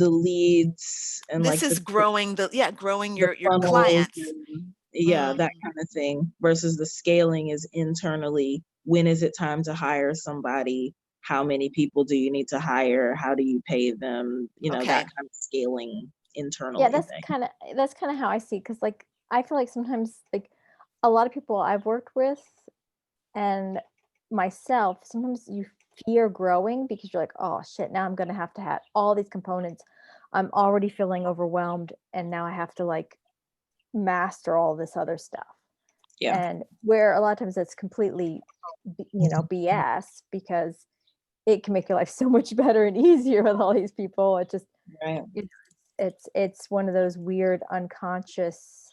leads and
This
like
is growing growing your
funnels
clients.
and, that kind of thing versus the scaling is internally. When is it time to hire somebody? How many people do you need to hire? How do you pay them?
Okay.
That kind of scaling internally.
Yeah, that's kind of how I see it. Because like I feel like sometimes like a lot of people I've worked with and myself, sometimes you fear growing because you're like, oh shit, now I'm gonna have to have all these components. I'm already feeling overwhelmed, and now I have to like master all this other stuff.
Yeah.
And where a lot of times that's completely, BS, because it can make your life so much better and easier with all these people. It just,
Right.
it's one of those weird unconscious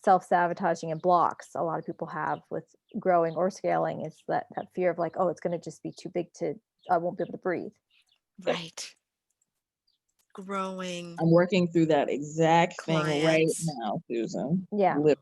self-sabotaging and blocks a lot of people have with growing or scaling. Is that fear of like, oh, it's going to just be too big I won't be able to breathe.
Right. Growing.
I'm working through that exact thing right
clients.
now, Susan.
Yeah.
Literally.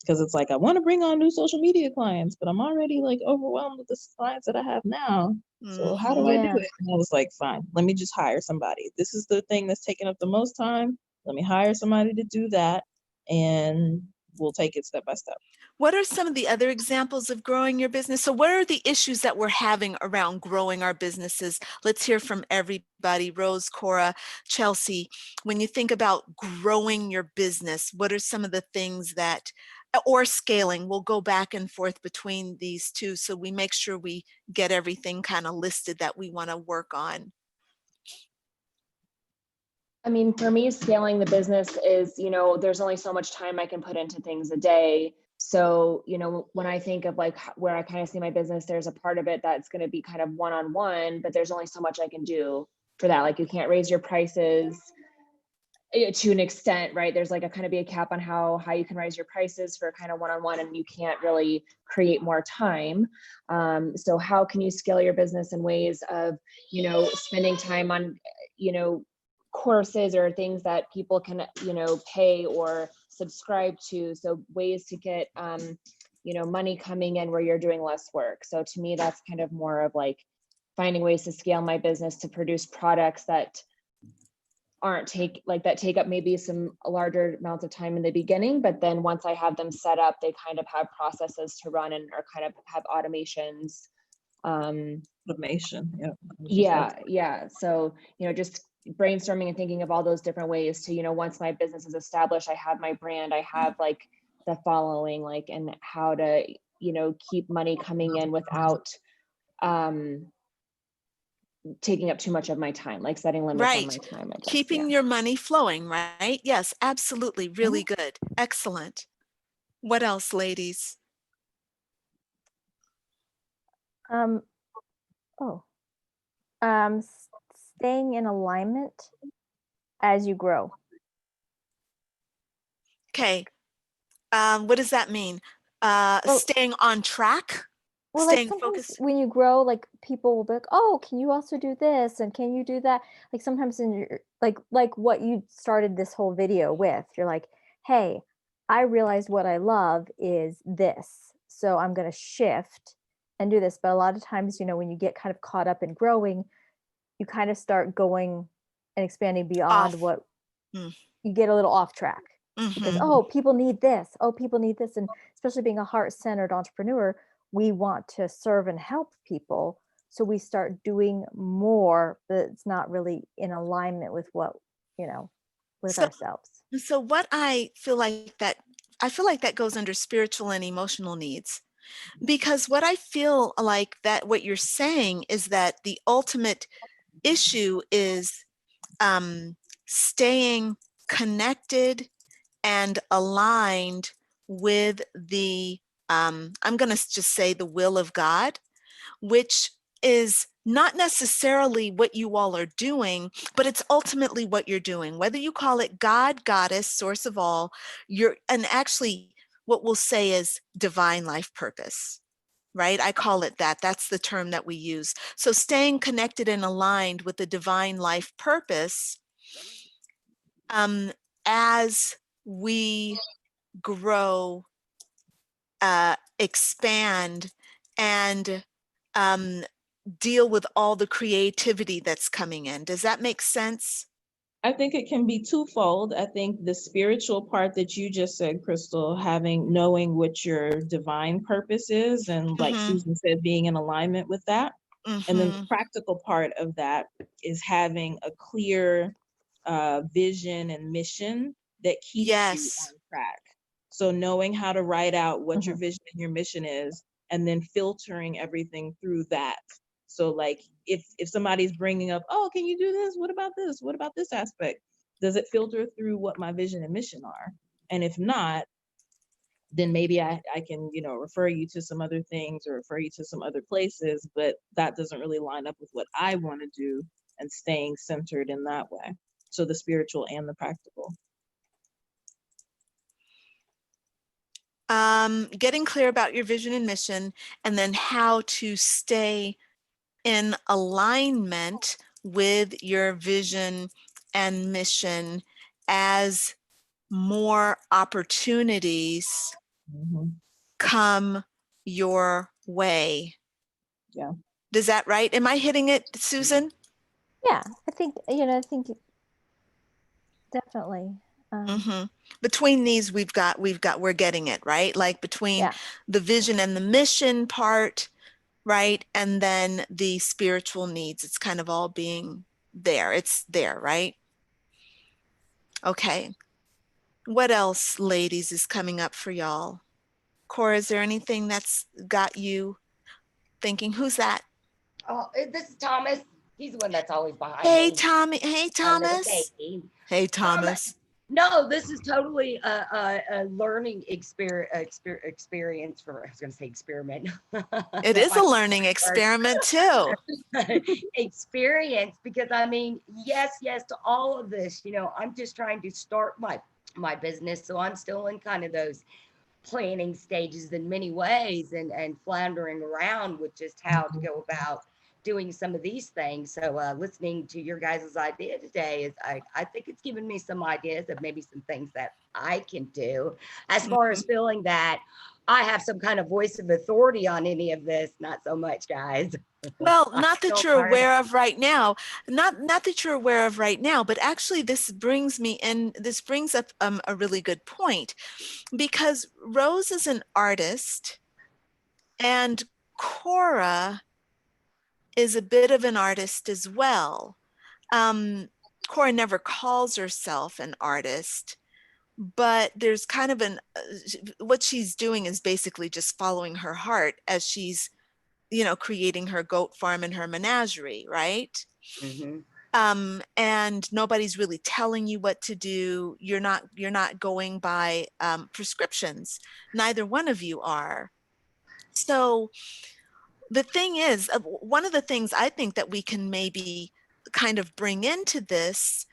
Because it's like, I want to bring on new social media clients, but I'm already like overwhelmed with the clients that I have now. So how do I do it? And I was like, fine, let me just hire somebody. This is the thing that's taking up the most time. Let me hire somebody to do that. And we'll take it step by step.
What are some of the other examples of growing your business? So what are the issues that we're having around growing our businesses? Let's hear from everybody. Rose, Cora, Chelsea, when you think about growing your business, what are some of the things that, or scaling, we'll go back and forth between these two so we make sure we get everything kind of listed that we want to work on.
I mean, for me, scaling the business is, there's only so much time I can put into things a day. So, when I think of like where I kind of see my business, there's a part of it that's going to be kind of one-on-one, but there's only so much I can do for that. Like you can't raise your prices to an extent, right? There's like a kind of be a cap on how you can raise your prices for kind of one-on-one, and you can't really create more time. So how can you scale your business in ways of, spending time on, courses or things that people can, pay or subscribe to. So ways to get, money coming in where you're doing less work. So to me, that's kind of more of like finding ways to scale my business to produce products that that take up maybe some larger amounts of time in the beginning, but then once I have them set up, they kind of have processes to run and are kind of have automations.
Automation,
Yeah. So, just brainstorming and thinking of all those different ways to, once my business is established, I have my brand, I have like the following, like, and how to, keep money coming in without taking up too much of my time, like setting limits on my
Right.
time, I guess.
Keeping your money flowing, right? Yes, absolutely. Really
Mm-hmm.
good. Excellent. What else, ladies?
Staying in alignment as you grow.
Okay. What does that mean? Staying on track?
Well, like
Staying
sometimes
focused?
when you grow, like people will be like, "Oh, can you also do this? And can you do that?" Like sometimes in your like what you started this whole video with, you're like, "Hey, I realized what I love is this, so I'm going to shift and do this." But a lot of times, when you get kind of caught up in growing, you kind of start going and expanding beyond
Off.
what
Mm.
you get a little off track because people need this. Oh, people need this, and especially being a heart-centered entrepreneur, we want to serve and help people. So we start doing more, but it's not really in alignment with what, with ourselves.
So what I feel like that goes under spiritual and emotional needs, because what I feel like that what you're saying is that the ultimate issue is staying connected and aligned with the I'm going to just say the will of God, which is not necessarily what you all are doing, but it's ultimately what you're doing. Whether you call it God, goddess, source of all, and actually what we'll say is divine life purpose, right? I call it that. That's the term that we use. So staying connected and aligned with the divine life purpose as we grow, expand, and deal with all the creativity that's coming in. Does that make sense?
I think it can be twofold. I think the spiritual part that you just said, Crystal, knowing what your divine purpose is, and like Susan said, being in alignment with that. And then the practical part of that is having a clear vision and mission that keeps you on track. So knowing how to write out what your vision and your mission is, and then filtering everything through that. So like if somebody's bringing up, oh, can you do this? What about this? What about this aspect? Does it filter through what my vision and mission are? And if not, then maybe I can, refer you to some other things or refer you to some other places, but that doesn't really line up with what I want to do, and staying centered in that way. So the spiritual and the practical.
Getting clear about your vision and mission, and then how to stay in alignment with your vision and mission as more opportunities come your way.
Yeah.
Is that right? Am I hitting it, Susan?
Yeah, I think, definitely.
Between these, we're getting it, right? Like between the vision and the mission part, right? And then the spiritual needs, it's kind of all being there. It's there, right? Okay. What else, ladies, is coming up for y'all? Cora, is there anything that's got you thinking? Who's that?
Oh, this is Thomas. He's the one that's always behind
Hey,
me.
Tommy. Hey, Thomas. Hey, Thomas.
No, this is totally a learning experience for, I was going to say experiment.
It is a learning experiment too.
Experience, because I mean, yes to all of this. I'm just trying to start my business, so I'm still in kind of those planning stages in many ways, and floundering around with just how to go about doing some of these things. So listening to your guys' idea today is I think it's given me some ideas of maybe some things that I can do, as far as feeling that I have some kind of voice of authority on any of this. Not so much, guys.
Well,
I
not that
feel
you're
tired.
aware of right now, not that you're aware of right now, but actually this brings up a really good point, because Rose is an artist and Cora is a bit of an artist as well. Cora never calls herself an artist, but there's kind of what she's doing is basically just following her heart as she's, creating her goat farm and her menagerie, right?
Mm-hmm.
And nobody's really telling you what to do. You're not going by prescriptions. Neither one of you are. So the thing is, one of the things I think that we can maybe kind of bring into this,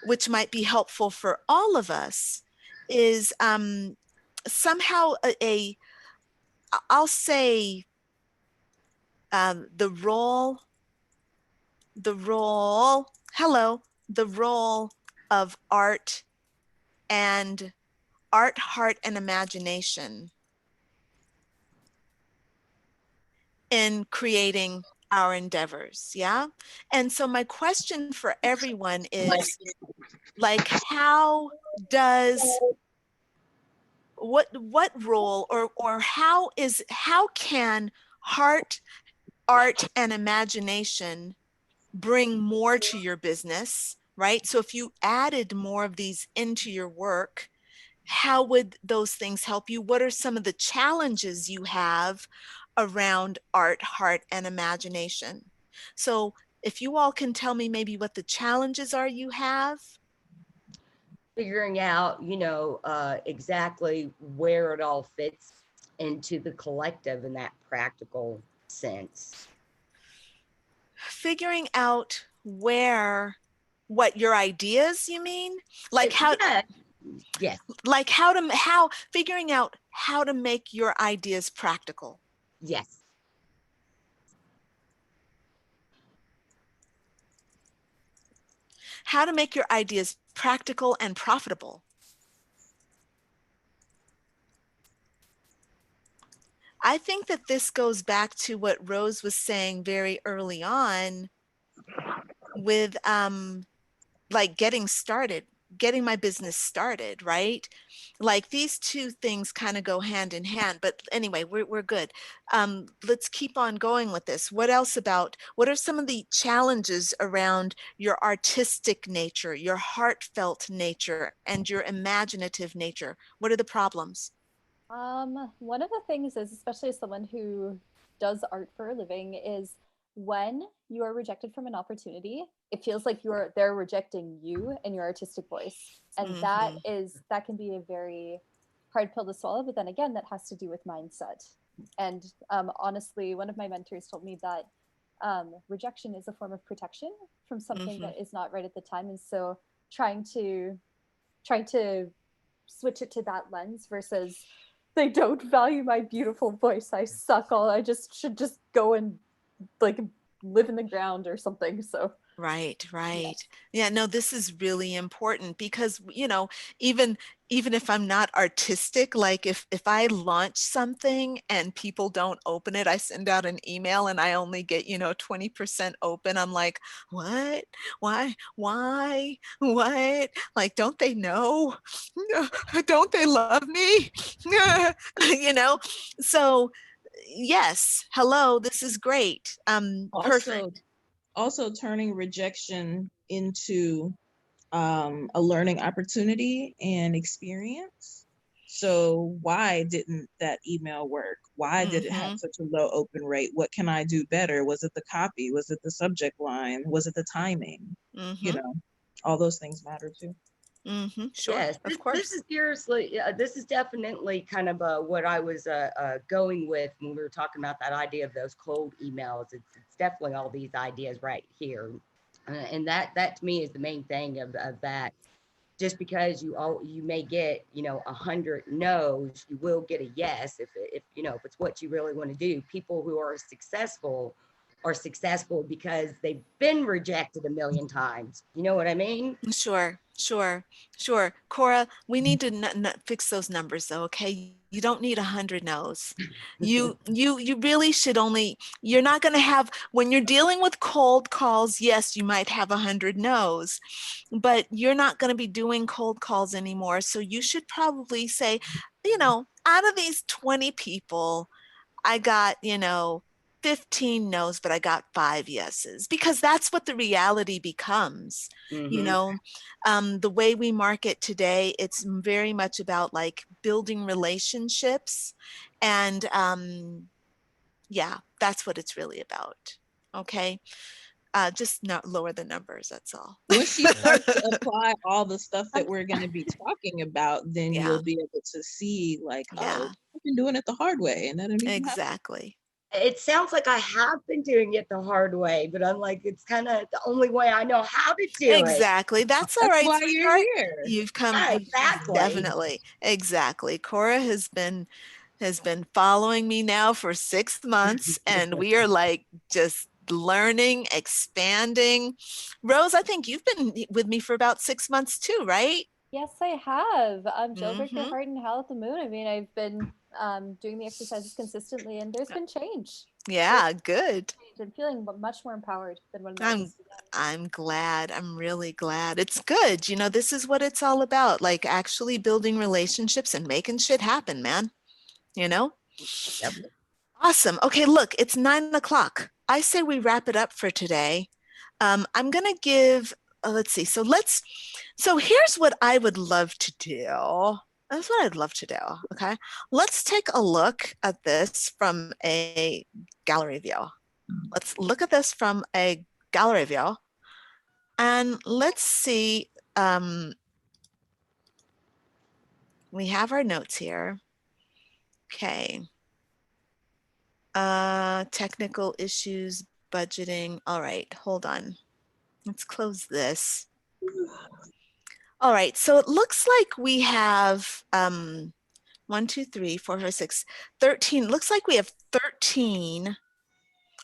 which might be helpful for all of us, is somehow I'll say the role of art, heart, and imagination in creating our endeavors. Yeah. And so my question for everyone is, like, how does what role or how can heart, art, and imagination bring more to your business, right? So if you added more of these into your work, how would those things help you? What are some of the challenges you have around art, heart, and imagination? So if you all can tell me maybe what the challenges are you have.
Figuring out, exactly where it all fits into the collective in that practical sense.
Figuring out what your ideas, you mean? Like how,
Yeah. Yes.
like figuring out how to make your ideas practical.
Yes.
How to make your ideas practical and profitable. I think that this goes back to what Rose was saying very early on with like getting my business started, right? Like these two things kind of go hand in hand, but anyway, we're good. Let's keep on going with this. What are some of the challenges around your artistic nature, your heartfelt nature, and your imaginative nature? What are the problems?
One of the things is, especially as someone who does art for a living, is when you are rejected from an opportunity, it feels like they're rejecting you and your artistic voice. And that can be a very hard pill to swallow. But then again, that has to do with mindset. And honestly, one of my mentors told me that rejection is a form of protection from something that is not right at the time. And so trying to switch it to that lens versus they don't value my beautiful voice, I suck, I should just go and like live in the ground or something. So
Right. Yeah, no, this is really important because, even if I'm not artistic, like if I launch something and people don't open it, I send out an email and I only get, 20% open. I'm like, what? Why? What? Like, don't they know? Don't they love me? So yes, hello, this is great. Perfect.
Also turning rejection into a learning opportunity and experience. So why didn't that email work? Why did it have such a low open rate? What can I do better? Was it the copy? Was it the subject line? Was it the timing? All those things matter too.
Sure.
Yes,
of course.
This is seriously, this is definitely kind of what I was going with when we were talking about that idea of those cold emails. It's definitely all these ideas right here. And that to me is the main thing of that. Just because you may get 100 no's, you will get a yes if it's what you really want to do. People who are successful are successful because they've been rejected a million times. You know what I mean?
Sure. Cora, we need to fix those numbers though, okay? You don't need 100 no's. You really should only, you're not going to have, when you're dealing with cold calls, yes, you might have 100 no's, but you're not going to be doing cold calls anymore. So you should probably say, out of these 20 people, I got, 15 no's, but I got 5 yeses, because that's what the reality becomes. The way we market today, it's very much about like building relationships, and yeah, that's what it's really about. Okay. Just not lower the numbers, that's all.
Once you start to apply all the stuff that we're going to be talking about, then
Yeah.
you'll be able to see like,
Yeah.
oh, I've been doing it the hard way, and I don't even have
Exactly.
It sounds like I have been doing it the hard way, but I'm like, it's kind of the only way I know how to do it.
Exactly. That's all right,
why you're
sweetheart.
here.
You've come.
Yeah, exactly.
Definitely. Exactly. Cora has been following me now for 6 months, and we are like just learning, expanding. Rose, I think you've been with me for about 6 months too, right?
Yes, I have. Jailbreak Your
Mhm.
Heart and Howl at the Moon. I mean, I've been doing the exercises consistently, and there's been change.
Yeah, good.
I'm feeling much more empowered than when I was.
I'm glad. I'm really glad. It's good. This is what it's all about, like actually building relationships and making shit happen, man.
Yep.
Awesome. Okay, look, it's 9 o'clock. I say we wrap it up for today. I'm gonna give, let's see. So here's what I would love to do. That's what I'd love to do. Okay, let's take a look at this from a gallery view. Let's look at this from a gallery view, and let's see. We have our notes here. Okay. Technical issues, budgeting. All right, hold on. Let's close this. All right, so it looks like we have 1, 2, 3, 4, 5, 6, 13. Looks like we have 13.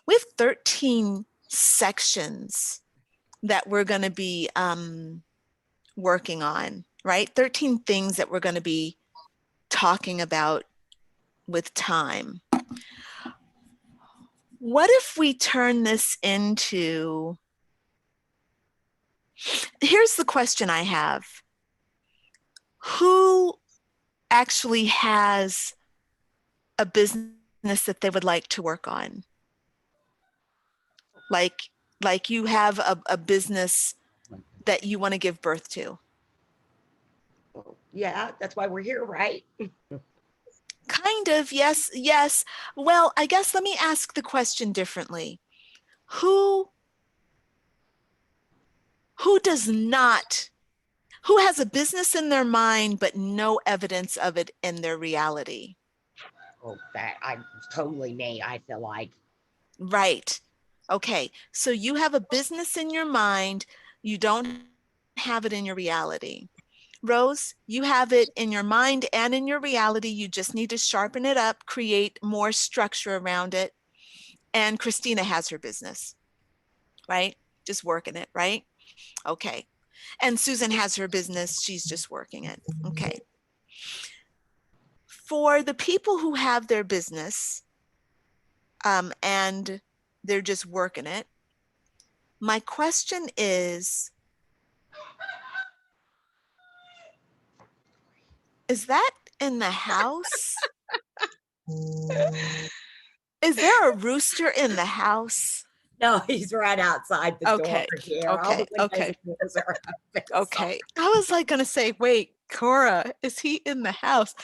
We have 13 sections that we're going to be working on, right? 13 things that we're going to be talking about with time. What if we turn this into, here's the question I have. Who actually has a business that they would like to work on? Like you have a business that you want to give birth to?
Well, yeah, that's why we're here, right?
Kind of, yes. Well, I guess let me ask the question differently. Who does not, who has a business in their mind but no evidence of it in their reality?
Oh, that I totally me, I feel like.
Right. Okay. So you have a business in your mind, you don't have it in your reality. Rose, you have it in your mind and in your reality. You just need to sharpen it up, create more structure around it. And Christina has her business, right? Just working it, right? Okay. And Susan has her business. She's just working it. Okay. For the people who have their business and they're just working it, my question is that in the house? Is there a rooster in the house?
No, he's right outside the
Okay,
door here. All the windows and doors are open, so-
Okay. I was like going to say, wait, Cora, is he in the house?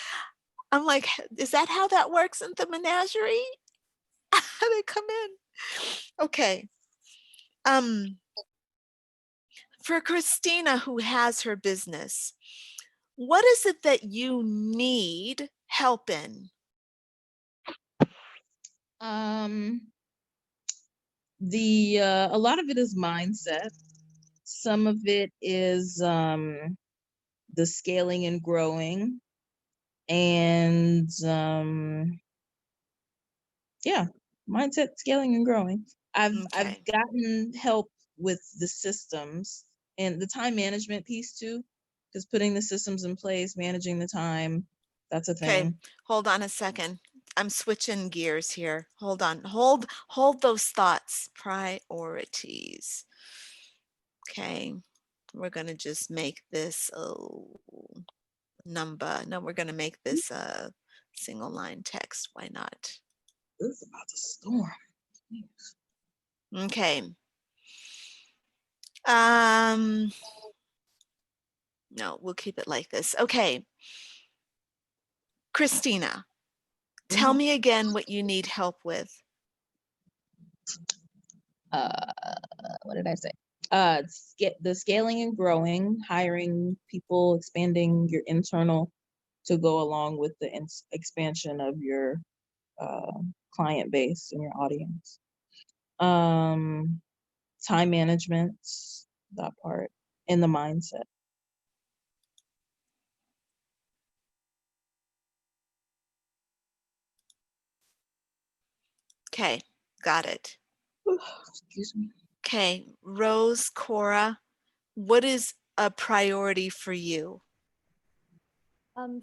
I'm like, is that how that works in the menagerie? How they come in? Okay. For Christina, who has her business, what is it that you need help in?
A lot of it is mindset. Some of it is the scaling and growing, and yeah, mindset, scaling and growing. I've
Okay.
gotten help with the systems and the time management piece too, because putting the systems in place, managing the time, that's a
Okay,
thing.
hold on a second. I'm switching gears here. Hold on. Hold those thoughts. Priorities. Okay. We're going to just make this a number. No, we're going to make this a single line text. Why not?
This is about to storm.
Okay. No, we'll keep it like this. Okay. Christina, tell me again what you need help with.
What did I say? The scaling and growing, hiring people, expanding your internal to go along with the expansion of your client base and your audience. Time management, that part, and the mindset.
Okay, got it.
Excuse me.
Okay, Rose, Cora, what is a priority for you?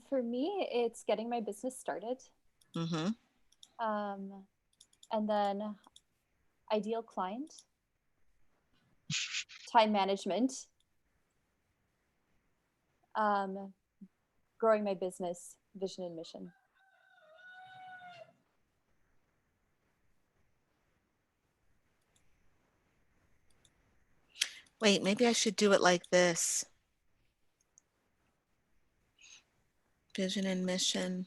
For me, it's getting my business started.
Mm-hmm.
And then ideal client, time management, growing my business, vision and mission.
Wait, maybe I should do it like this. Vision and mission.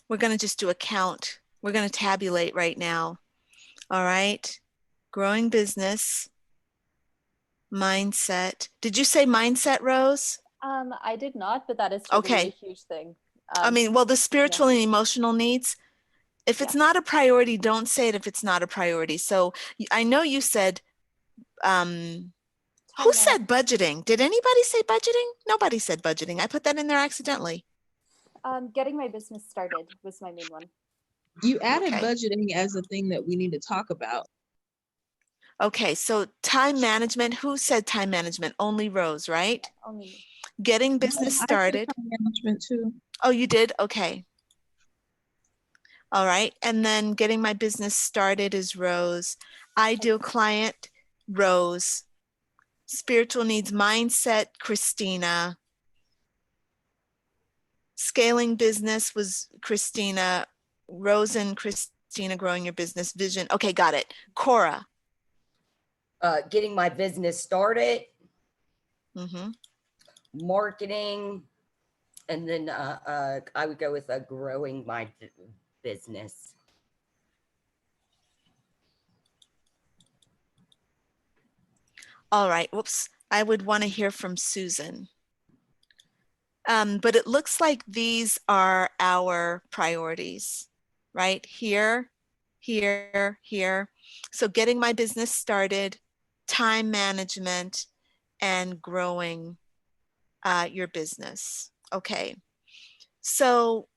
We're going to just do a count. We're going to tabulate right now. All right. Growing business, mindset. Did you say mindset, Rose?
I did not, but that is totally
Okay.
a huge thing.
I mean, well, the spiritual and emotional needs, if it's not a priority, don't say it if it's not a priority. So I know you said, who said budgeting? Did anybody say budgeting? Nobody said budgeting. I put that in there accidentally.
Getting my business started was my main one.
You added budgeting as a thing that we need to talk about.
Okay, so time management. Who said time management? Only Rose, right?
Only me.
Getting business started.
I said time management too.
Oh, you did? Okay. All right. And then getting my business started is Rose. Ideal client, Rose. Spiritual needs mindset, Christina. Scaling business was Christina. Rose and Christina growing your business vision. Okay, got it. Cora.
Getting my business started.
Mm-hmm.
Marketing. And then I would go with growing my business.
All right. Whoops. I would want to hear from Susan. But it looks like these are our priorities, right? Here, here, here. So getting my business started, time management, and growing your business. Okay. So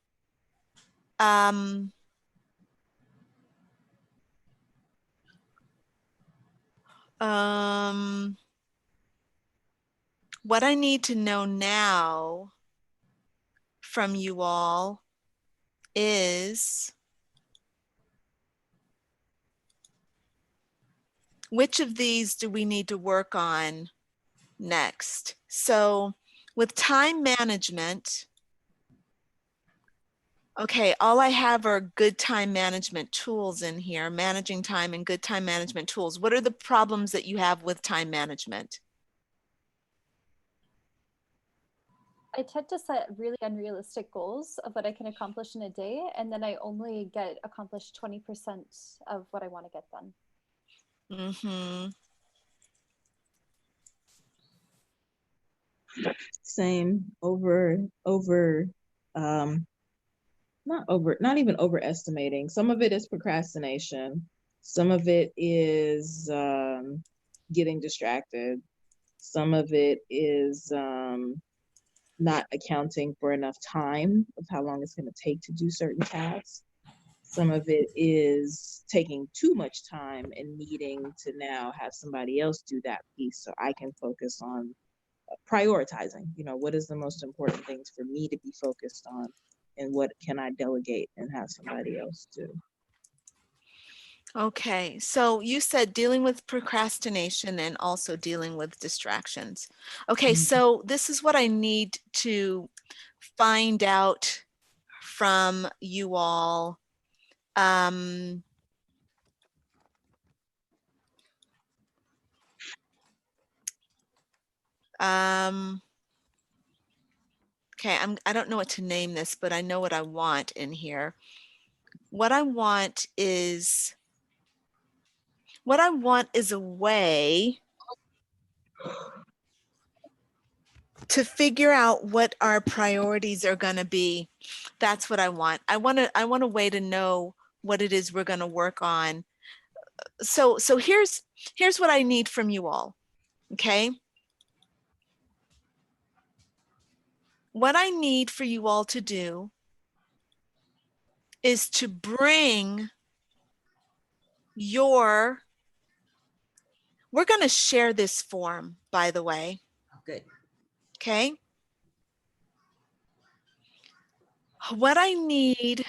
what I need to know now from you all is which of these do we need to work on next? So with time management, okay, all I have are good time management tools in here, managing time and good time management tools. What are the problems that you have with time management?
I tend to set really unrealistic goals of what I can accomplish in a day, and then I only get accomplished 20% of what I want to get done.
Mm-hmm.
Same. Not even overestimating. Some of it is procrastination. Some of it is getting distracted. Some of it is not accounting for enough time of how long it's going to take to do certain tasks. Some of it is taking too much time and needing to now have somebody else do that piece so I can focus on prioritizing, what is the most important things for me to be focused on, and what can I delegate and have somebody else do.
Okay, so you said dealing with procrastination and also dealing with distractions. Okay, so this is what I need to find out from you all. Okay, I don't know what to name this, but I know what I want in here. What I want is a way to figure out what our priorities are going to be. That's what I want. I want a way to know what it is we're going to work on. So here's what I need from you all. Okay? What I need for you all to do is to bring we're going to share this form, by the way.
Oh, good.
Okay? What I need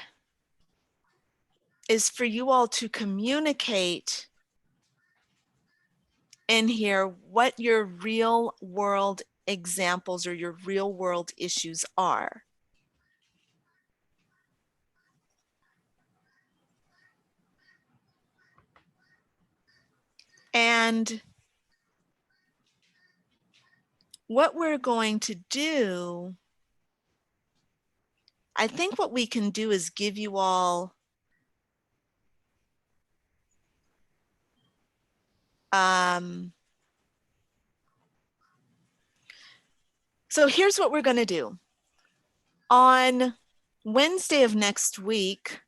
is for you all to communicate in here what your real world examples or your real world issues are. And what we're going to do, I think what we can do is give you all so here's what we're going to do. On Wednesday of next week,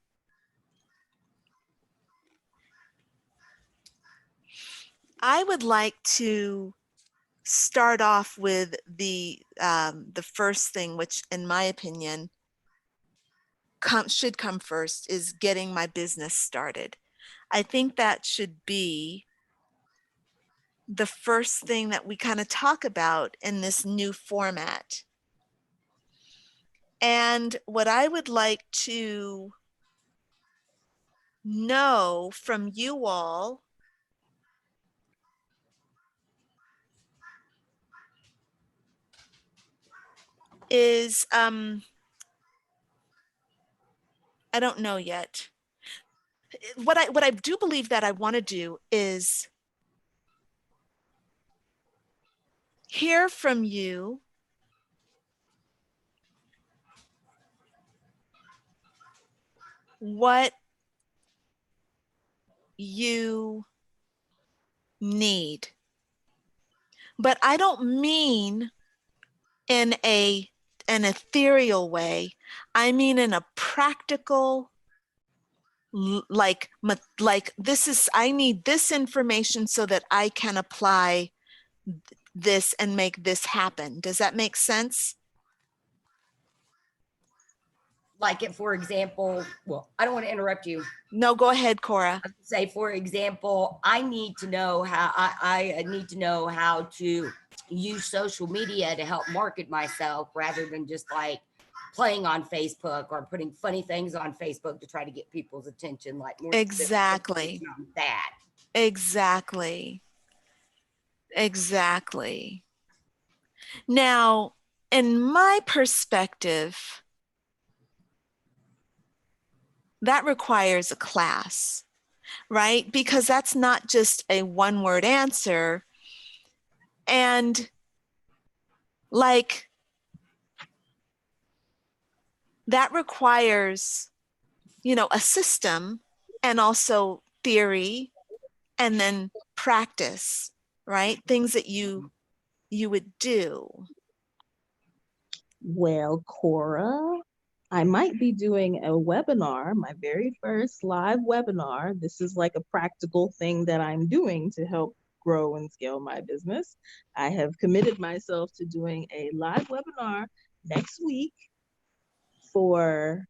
I would like to start off with the first thing, which in my opinion should come first, is getting my business started. I think that should be the first thing that we kind of talk about in this new format. And what I would like to know from you all is, I don't know yet. What I do believe that I want to do is hear from you what you need. But I don't mean in an ethereal way. I mean in a practical, like this is, I need this information so that I can apply this and make this happen. Does that make sense?
Like it, for example, well, I don't want to interrupt you.
No, go ahead, Cora.
Say, for example, I need to know how I need to know how to use social media to help market myself rather than just like playing on Facebook or putting funny things on Facebook to try to get people's attention. Like more
Exactly.
on that.
Exactly. Exactly. Now, in my perspective, that requires a class, right? Because that's not just a one-word answer. And like, that requires, a system and also theory and then practice, right? Things that you would do.
Well, Cora, I might be doing a webinar, my very first live webinar. This is like a practical thing that I'm doing to help grow and scale my business. I have committed myself to doing a live webinar next week for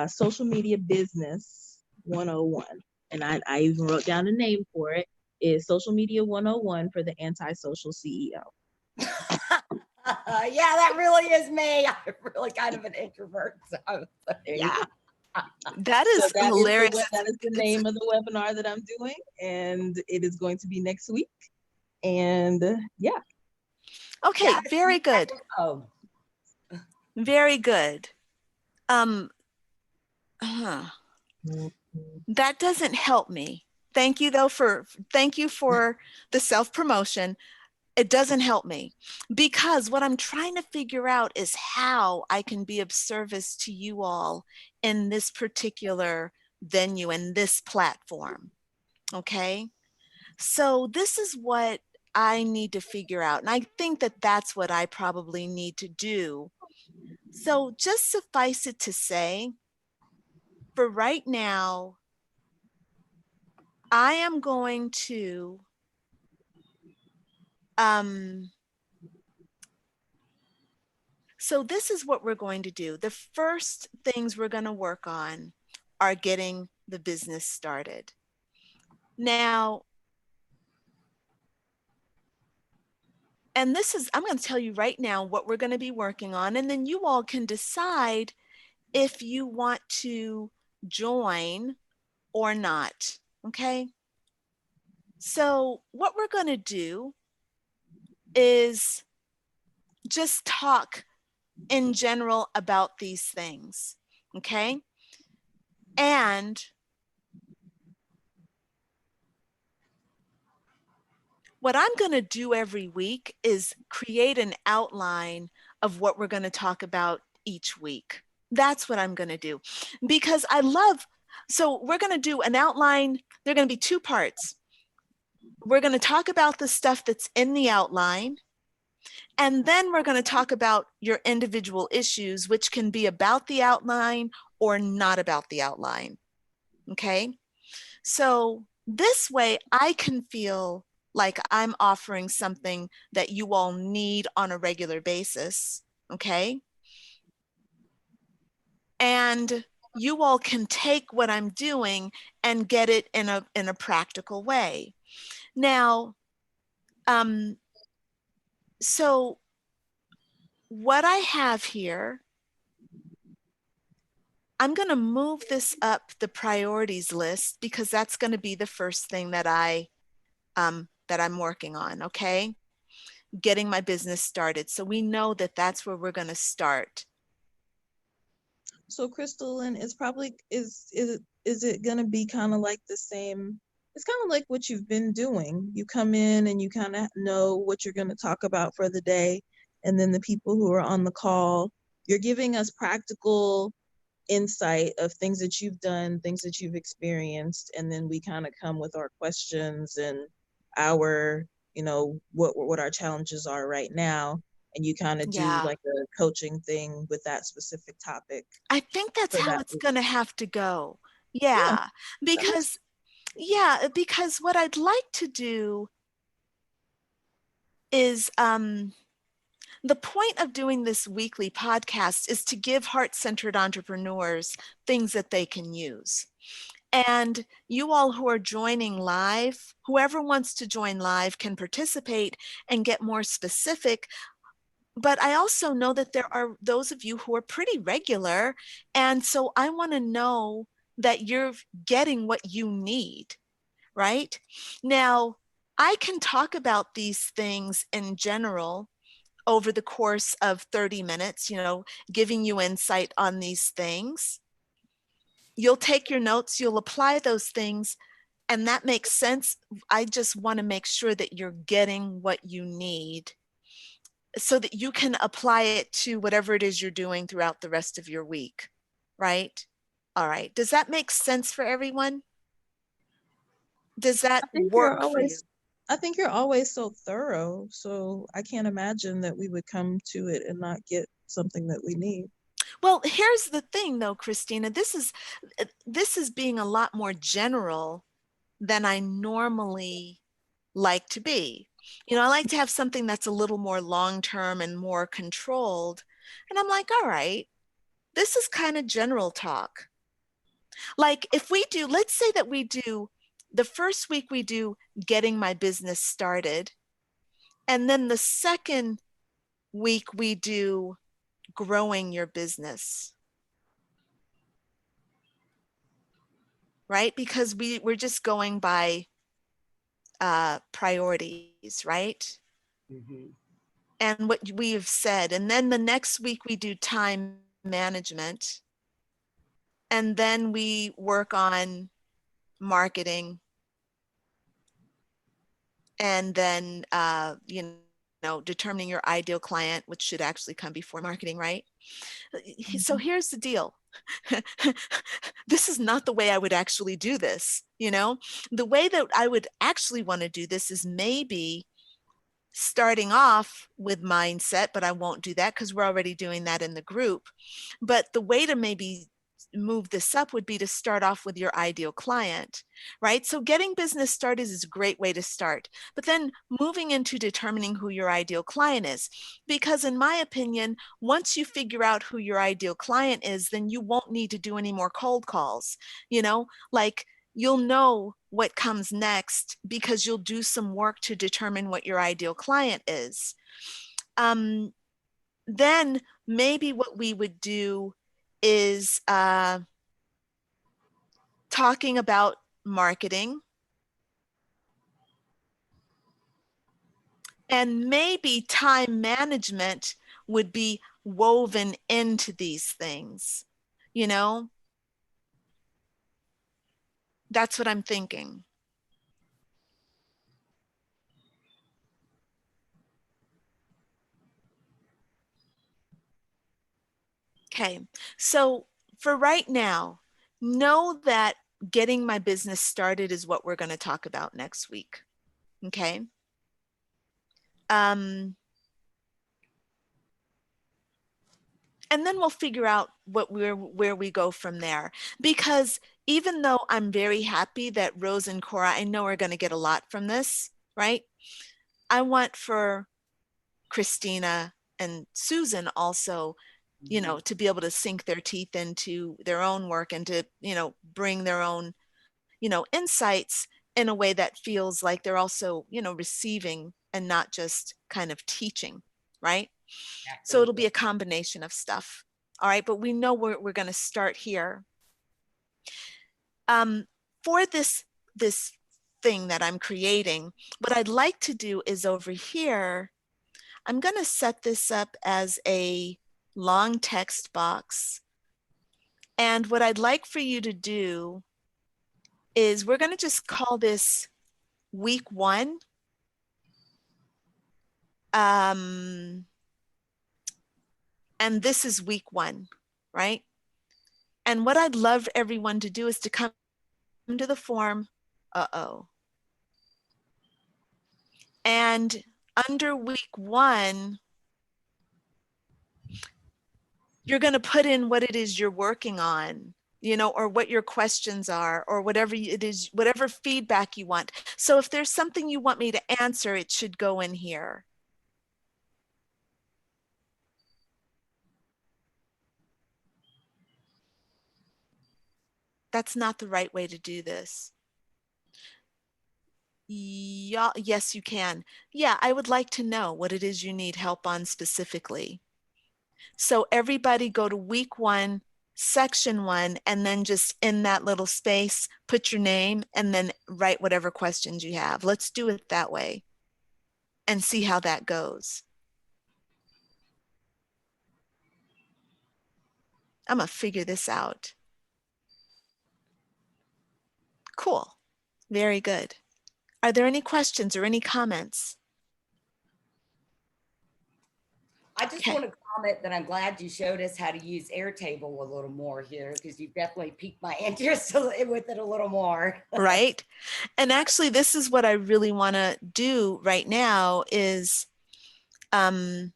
social media business 101. And I even wrote down a name for it. Is Social Media 101 for the Antisocial CEO.
Yeah, that really is me. I'm really kind of an introvert. So, yeah.
That is hilarious.
That is the name of the webinar that I'm doing, and it is going to be next week. And yeah.
Okay,
Yeah,
very good.
Oh,
Very good. That doesn't help me. Thank you though thank you for the self-promotion. It doesn't help me because what I'm trying to figure out is how I can be of service to you all in this particular venue and this platform. Okay. So this is what I need to figure out. And I think that that's what I probably need to do. So just suffice it to say, for right now, I am going to so this is what we're going to do. The first things we're going to work on are getting the business started. Now, and this is, I'm going to tell you right now what we're going to be working on, and then you all can decide if you want to join or not, okay? So what we're going to do is just talk in general about these things, okay? And what I'm going to do every week is create an outline of what we're going to talk about each week. That's what I'm going to do because so we're going to do an outline. There are going to be two parts. We're going to talk about the stuff that's in the outline, and then we're going to talk about your individual issues, which can be about the outline or not about the outline. Okay. So this way I can feel like I'm offering something that you all need on a regular basis. Okay. And you all can take what I'm doing and get it in a practical way. Now, so what I have here, I'm going to move this up the priorities list because that's going to be the first thing that I'm working on. Okay. Getting my business started. So we know that that's where we're going to start.
So Crystal, and it's probably, is it going to be kind of like the same? It's kind of like what you've been doing. You come in and you kind of know what you're going to talk about for the day. And then the people who are on the call, you're giving us practical insight of things that you've done, things that you've experienced. And then we kind of come with our questions and our, what our challenges are right now. And you kind of do like a coaching thing with that specific topic.
I think that's how it's going to have to go. Yeah. Because what I'd like to do is the point of doing this weekly podcast is to give heart-centered entrepreneurs things that they can use. And you all who are joining live, whoever wants to join live can participate and get more specific. But I also know that there are those of you who are pretty regular. And so I want to know that you're getting what you need, right? Now, I can talk about these things in general over the course of 30 minutes, giving you insight on these things. You'll take your notes, you'll apply those things, and that makes sense. I just want to make sure that you're getting what you need so that you can apply it to whatever it is you're doing throughout the rest of your week, right? All right. Does that make sense for everyone? Does that work for you?
I think you're always so thorough. So I can't imagine that we would come to it and not get something that we need.
Well, here's the thing though, Christina, this is being a lot more general than I normally like to be. I like to have something that's a little more long-term and more controlled. And I'm like, all right, this is kind of general talk. Like if we do, let's say that we do, the first week we do getting my business started. And then the second week we do growing your business. Right? Because we're just going by priorities, right?
Mhm.
And what we have said. And then the next week we do time management. And then we work on marketing. And then, you know, determining your ideal client, which should actually come before marketing, right? So here's the deal. This is not the way I would actually do this. You know, the way that I would actually want to do this is maybe starting off with mindset, but I won't do that because we're already doing that in the group. But the way to maybe move this up would be to start off with your ideal client, right? So getting business started is a great way to start, but then moving into determining who your ideal client is, because in my opinion, once you figure out who your ideal client is, then you won't need to do any more cold calls, you know, like you'll know what comes next because you'll do some work to determine what your ideal client is. Then maybe what we would do is talking about marketing, and maybe time management would be woven into these things, you know? That's what I'm thinking. Okay, so for right now, know that getting my business started is what we're going to talk about next week. Okay. And then we'll figure out where we go from there. Because even though I'm very happy that Rose and Cora, I know are going to get a lot from this, right? I want for Christina and Susan also, you know, to be able to sink their teeth into their own work and to, you know, bring their own, you know, insights in a way that feels like they're also, you know, receiving and not just kind of teaching, right? So it'll be a combination of stuff. All right, but we know we're going to start here. For this thing that I'm creating, what I'd like to do is over here, I'm going to set this up as a long text box. And what I'd like for you to do is we're going to just call this week 1. And this is week 1, right? And what I'd love everyone to do is to come to the form, and under week 1, you're going to put in what it is you're working on, you know, or what your questions are, or whatever it is, whatever feedback you want. So if there's something you want me to answer, it should go in here. That's not the right way to do this. Yeah, yes, you can. Yeah, I would like to know what it is you need help on specifically. So everybody go to week 1, section 1, and then just in that little space, put your name and then write whatever questions you have. Let's do it that way and see how that goes. I'm gonna figure this out. Cool. Very good. Are there any questions or any comments?
I just want to comment that I'm glad you showed us how to use Airtable a little more here, because you've definitely piqued my interest with it a little more.
Right. And actually, this is what I really want to do right now is I'm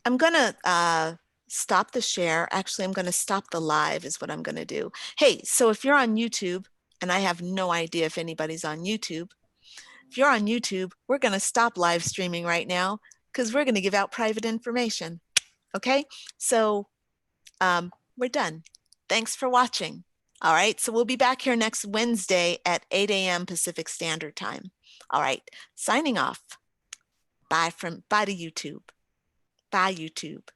going to stop the share. Actually, I'm going to stop the live is what I'm going to do. Hey, so if you're on YouTube, and I have no idea if anybody's on YouTube, if you're on YouTube, we're going to stop live streaming right now because we're going to give out private information. Okay, so we're done. Thanks for watching. All right, so we'll be back here next Wednesday at 8 a.m. Pacific Standard Time. All right, signing off. Bye to YouTube. Bye, YouTube.